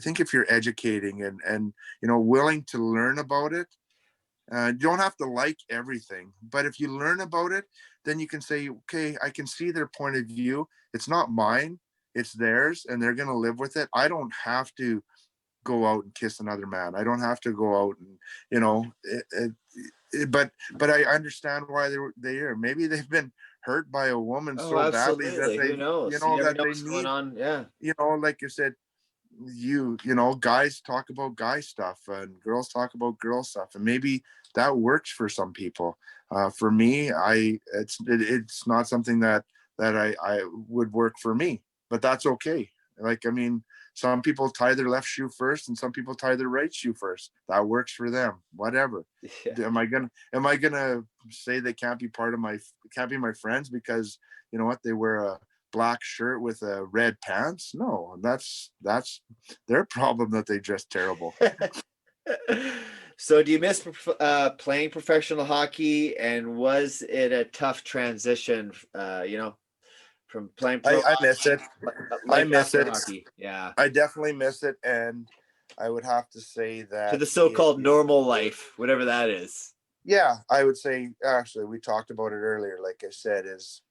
[SPEAKER 4] think if you're educating and willing to learn about it, you don't have to like everything, but if you learn about it, then you can say, okay, I can see their point of view. It's not mine, it's theirs, and they're going to live with it. I don't have to go out and kiss another man. I don't have to go out and, but I understand why they are. Maybe they've been hurt by a woman
[SPEAKER 1] Oh,
[SPEAKER 4] so badly that
[SPEAKER 1] absolutely.
[SPEAKER 4] they,
[SPEAKER 1] Who knows? You never
[SPEAKER 4] that
[SPEAKER 1] know
[SPEAKER 4] they
[SPEAKER 1] what's going
[SPEAKER 4] need,
[SPEAKER 1] on. Yeah.
[SPEAKER 4] like you said, guys talk about guy stuff and girls talk about girl stuff, and maybe that works for some people. For me, it's not something that I would work for me, but that's okay. Like, I mean, some people tie their left shoe first and some people tie their right shoe first. That works for them, whatever.
[SPEAKER 1] Yeah.
[SPEAKER 4] Am I gonna say they can't be my friends because they wear a black shirt with a red pants? No, that's their problem that they dress terrible.
[SPEAKER 1] So do you miss playing professional hockey, and was it a tough transition, from playing pro
[SPEAKER 4] I
[SPEAKER 1] hockey
[SPEAKER 4] miss it.
[SPEAKER 1] to
[SPEAKER 4] I
[SPEAKER 1] life
[SPEAKER 4] miss
[SPEAKER 1] after
[SPEAKER 4] it.
[SPEAKER 1] hockey? Yeah.
[SPEAKER 4] I definitely miss it, and I would have to say
[SPEAKER 1] To
[SPEAKER 4] that
[SPEAKER 1] the so-called normal life, whatever that is.
[SPEAKER 4] yeah, I would say, actually, we talked about it earlier. Like I said, is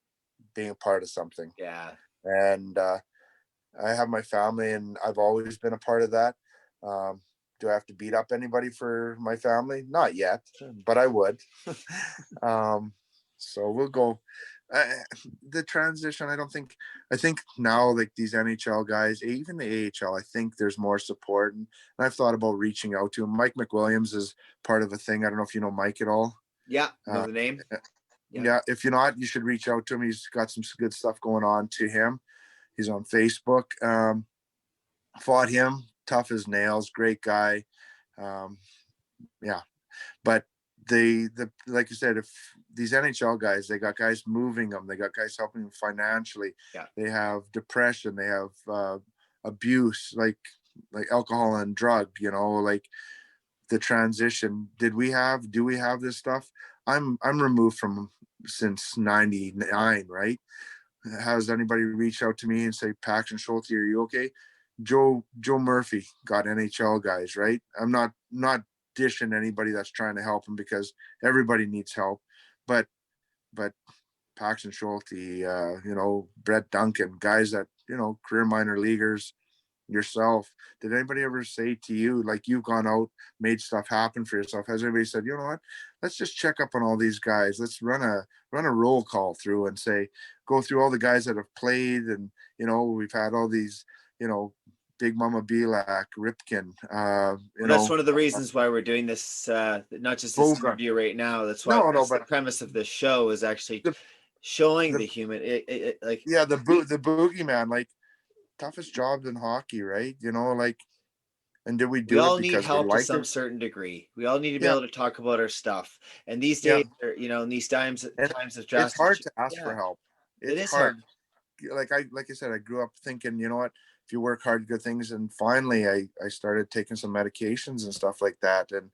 [SPEAKER 4] being a part of something,
[SPEAKER 1] Yeah.
[SPEAKER 4] and I have my family, and I've always been a part of that. Um, do I have to beat up anybody for my family? Not yet, but I would. um, so we'll go. Uh, the transition, I think now, like these NHL guys, even the AHL, I think there's more support. And I've thought about reaching out to him. Mike McWilliams is part of a thing. I don't know if you know Mike at all.
[SPEAKER 1] Yeah. Know the name?
[SPEAKER 4] Yeah. If you're not, you should reach out to him. He's got some good stuff going on to him. He's on Facebook. Fought him, tough as nails, great guy. Yeah, but like you said, if these NHL guys, they got guys moving them, they got guys helping them financially.
[SPEAKER 1] Yeah.
[SPEAKER 4] They have depression, they have abuse, like alcohol and drug. Like the transition. Do we have this stuff? I'm removed from since '99, right? Has anybody reached out to me and say, Paxton, Schulte, are you okay? Joe Murphy got NHL guys, right? I'm not dishing anybody that's trying to help him, because everybody needs help. But Paxton Schulte, Brett Duncan, guys that, career minor leaguers, yourself. Did anybody ever say to you, like, you've gone out, made stuff happen for yourself? Has anybody said, you know what? Let's just check up on all these guys. Let's run a roll call through and go through all the guys that have played. And, we've had all these, Big Mama Belak, Ripken.
[SPEAKER 1] That's one of the reasons why we're doing this, not just this interview right now. That's why the premise of this show is actually showing the human, the
[SPEAKER 4] boogeyman, like, toughest jobs in hockey, right? And did we do
[SPEAKER 1] all
[SPEAKER 4] it
[SPEAKER 1] need
[SPEAKER 4] because
[SPEAKER 1] help
[SPEAKER 4] we
[SPEAKER 1] to
[SPEAKER 4] liked
[SPEAKER 1] some
[SPEAKER 4] it?
[SPEAKER 1] certain degree. We all need to be able to talk about our stuff. And these days, in these times of drastic,
[SPEAKER 4] it's hard to ask for help.
[SPEAKER 1] It's hard.
[SPEAKER 4] Like I said, I grew up thinking, you know what, if you work hard, good things. And finally, I started taking some medications and stuff like that. And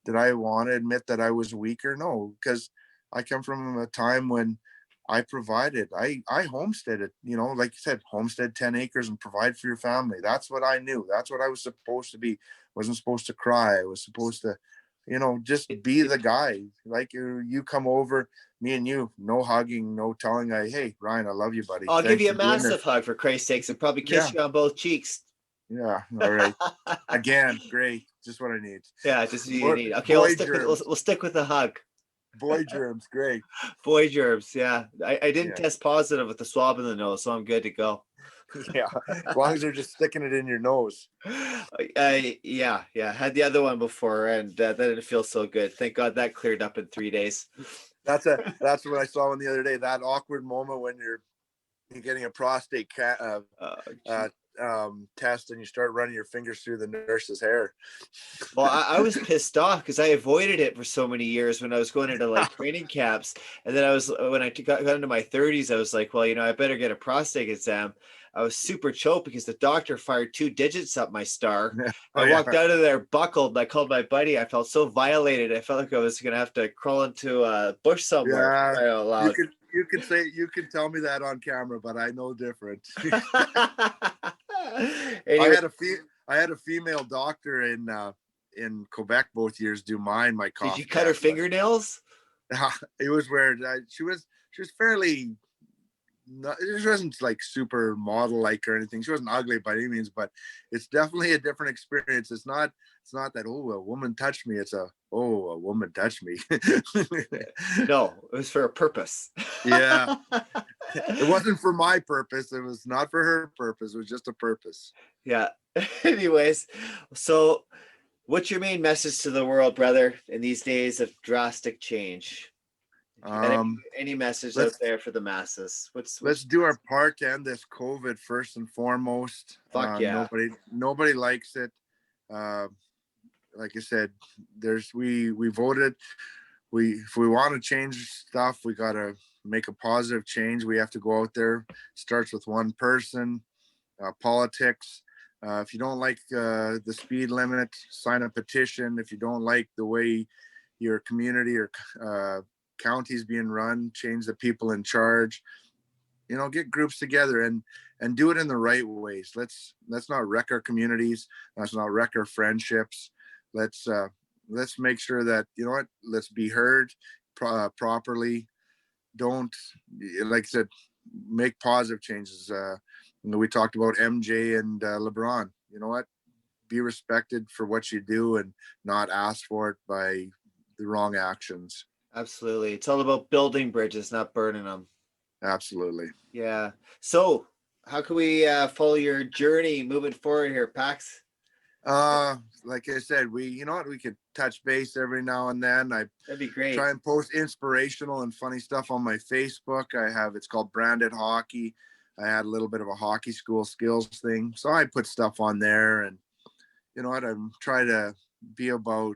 [SPEAKER 4] did I want to admit that I was weaker? No, because I come from a time when I provided. I homesteaded, like you said, homestead 10 acres and provide for your family. That's what I knew. That's what I was supposed to be. Wasn't supposed to cry. I was supposed to, just be the guy. Like, you come over, me and you, no hugging, no telling, hey, Ryan, I love you, buddy.
[SPEAKER 1] I'll give you a massive hug, for Christ's sakes, and probably kiss you on both cheeks.
[SPEAKER 4] Yeah. All right. Again, great. Just what I need.
[SPEAKER 1] Yeah, just what you need. Okay, we'll stick with the hug.
[SPEAKER 4] Boy germs, great.
[SPEAKER 1] Boy germs, yeah. I didn't test positive with the swab in the nose, so I'm good to go.
[SPEAKER 4] Yeah, as long as they're just sticking it in your nose.
[SPEAKER 1] Yeah. Had the other one before, and that didn't feel so good. Thank God that cleared up in 3 days.
[SPEAKER 4] That's what I saw one the other day. That awkward moment when you're getting a prostate test and you start running your fingers through the nurse's hair.
[SPEAKER 1] Well, I was pissed off because I avoided it for so many years when I was going into like training camps. And then when I got into my 30s, I was like, well, I better get a prostate exam. I was super choked because the doctor fired 2 digits up my star. I walked out of there buckled. I called my buddy. I felt so violated. I felt like I was going to have to crawl into a bush somewhere.
[SPEAKER 4] Yeah, you can tell me that on camera, but I know different.
[SPEAKER 1] Anyway.
[SPEAKER 4] I had a female doctor in Quebec both years do my cough.
[SPEAKER 1] Did you cut her fingernails?
[SPEAKER 4] It was weird. She was fairly. She wasn't like super model like or anything. She wasn't ugly by any means, but it's definitely a different experience. It's not that, oh, a woman touched me. It's a woman touched me.
[SPEAKER 1] No, it was for a purpose.
[SPEAKER 4] Yeah. It wasn't for my purpose. It was not for her purpose. It was just a purpose.
[SPEAKER 1] Yeah. Anyways, so what's your main message to the world, brother, in these days of drastic change? Any message out there for the masses?
[SPEAKER 4] Let's do our part to end this COVID first and foremost.
[SPEAKER 1] Fuck yeah.
[SPEAKER 4] Nobody likes it. Like I said, we voted. If we want to change stuff, we gotta make a positive change. We have to go out there. It starts with one person. Politics. If you don't like the speed limit, sign a petition. If you don't like the way your community or county's being run, change the people in charge. Get groups together and do it in the right ways. Let's not wreck our communities. Let's not wreck our friendships. Let's make sure that, let's be heard properly. Don't, like I said, make positive changes. We talked about MJ and LeBron. You know what? Be respected for what you do and not ask for it by the wrong actions.
[SPEAKER 1] Absolutely. It's all about building bridges, not burning them.
[SPEAKER 4] Absolutely.
[SPEAKER 1] Yeah. So how can we follow your journey moving forward here, Pax?
[SPEAKER 4] Like I said, we could touch base every now and then.
[SPEAKER 1] That'd be great.
[SPEAKER 4] Try and post inspirational and funny stuff on my Facebook. It's called Branded Hockey. I had a little bit of a hockey school skills thing. So I put stuff on there, and I'm trying to be about,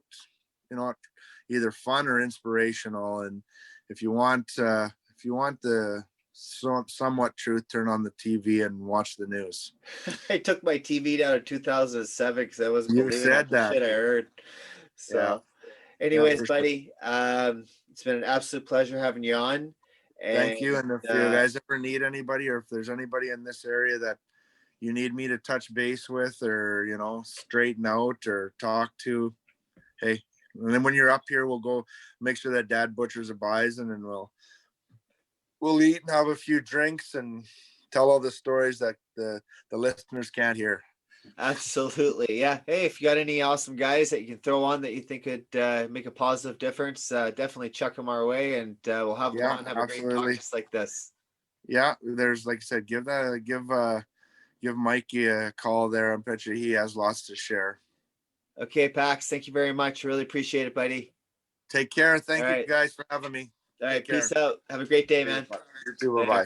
[SPEAKER 4] either fun or inspirational. And if you want the somewhat truth, turn on the TV and watch the news.
[SPEAKER 1] I took my TV down in 2007 because I wasn't believing the shit I heard. So anyways, buddy, it's been an absolute pleasure having you on.
[SPEAKER 4] Thank you. And if you guys ever need anybody, or if there's anybody in this area that you need me to touch base with, or straighten out or talk to, hey. And then when you're up here, we'll go make sure that Dad butchers a bison, and we'll eat and have a few drinks and tell all the stories that the listeners can't hear.
[SPEAKER 1] Absolutely. Yeah. Hey, if you got any awesome guys that you can throw on that you think could make a positive difference, definitely chuck them our way, and we'll have them on and have a great talk just like this.
[SPEAKER 4] Yeah. There's, like I said, give Mikey a call there. I bet you he has lots to share.
[SPEAKER 1] Okay, Pax. Thank you very much. Really appreciate it, buddy.
[SPEAKER 4] Take care. Thank you guys for having me.
[SPEAKER 1] All right. Peace out. Have a great day, man.
[SPEAKER 4] You too. Bye-bye.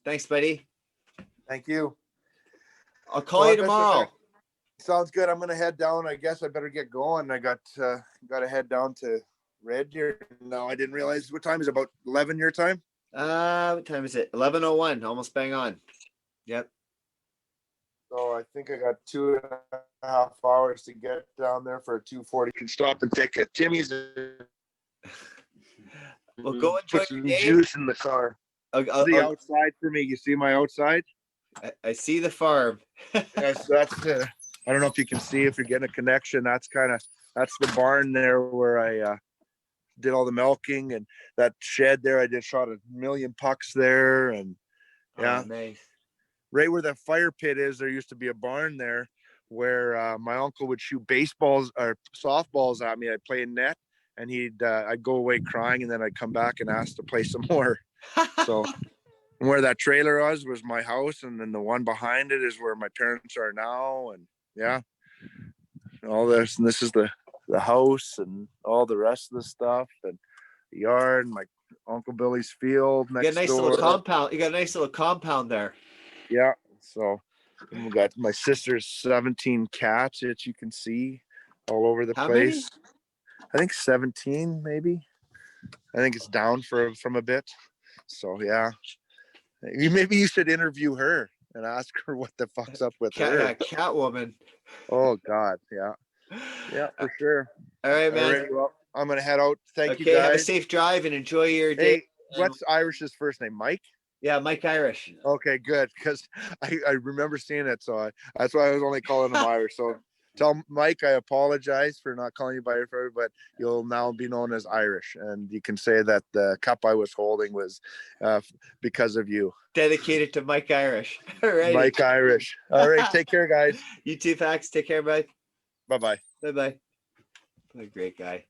[SPEAKER 1] Thanks, buddy.
[SPEAKER 4] Thank you.
[SPEAKER 1] I'll call you tomorrow.
[SPEAKER 4] Sounds good. I'm going to head down. I guess I better get going. I got to head down to Red Deer. No, I didn't realize. What time is it? About 11 your time?
[SPEAKER 1] What time is it? 11:01. Almost bang on. Yep.
[SPEAKER 4] So I think I got 2.5 hours to get down there for a 2:40. You can stop and take a Timmy's.
[SPEAKER 1] We'll go enjoy
[SPEAKER 4] some juice in the car. The outside for me. You see my outside?
[SPEAKER 1] I see the farm.
[SPEAKER 4] Yes, that's I don't know if you can see, if you're getting a connection. That's the barn there where I did all the milking, and that shed there. I just shot 1,000,000 pucks there, and yeah.
[SPEAKER 1] Oh, nice.
[SPEAKER 4] Right where the fire pit is, there used to be a barn there where my uncle would shoot baseballs or softballs at me. I'd play in net, and I'd go away crying, and then I'd come back and ask to play some more. So where that trailer was my house, and then the one behind it is where my parents are now, and yeah, all this. And this is the house and all the rest of the stuff, and the yard, and my Uncle Billy's field next door.
[SPEAKER 1] You got a nice little compound there.
[SPEAKER 4] Yeah, so we got my sister's 17 cats that you can see all over the place. Many? I think 17, maybe. I think it's down from a bit. So yeah, maybe you should interview her and ask her what the fuck's up with her.
[SPEAKER 1] Catwoman.
[SPEAKER 4] Oh God, yeah, for sure.
[SPEAKER 1] All right, man.
[SPEAKER 4] Well, I'm going to head out. Thank you
[SPEAKER 1] Okay, have a
[SPEAKER 4] guys.
[SPEAKER 1] safe drive and enjoy your day.
[SPEAKER 4] Hey, what's Irish's first name? Mike?
[SPEAKER 1] Yeah, Mike Irish.
[SPEAKER 4] Okay, good. Because I remember seeing it. So that's why I was only calling him Irish. So tell Mike I apologize for not calling you by your first, but you'll now be known as Irish. And you can say that the cup I was holding was because of you.
[SPEAKER 1] Dedicated to Mike Irish. All right.
[SPEAKER 4] Mike Irish. All right. Take care, guys.
[SPEAKER 1] You too, Pax. Take care, bud.
[SPEAKER 4] Bye-bye.
[SPEAKER 1] Bye-bye. What a great guy.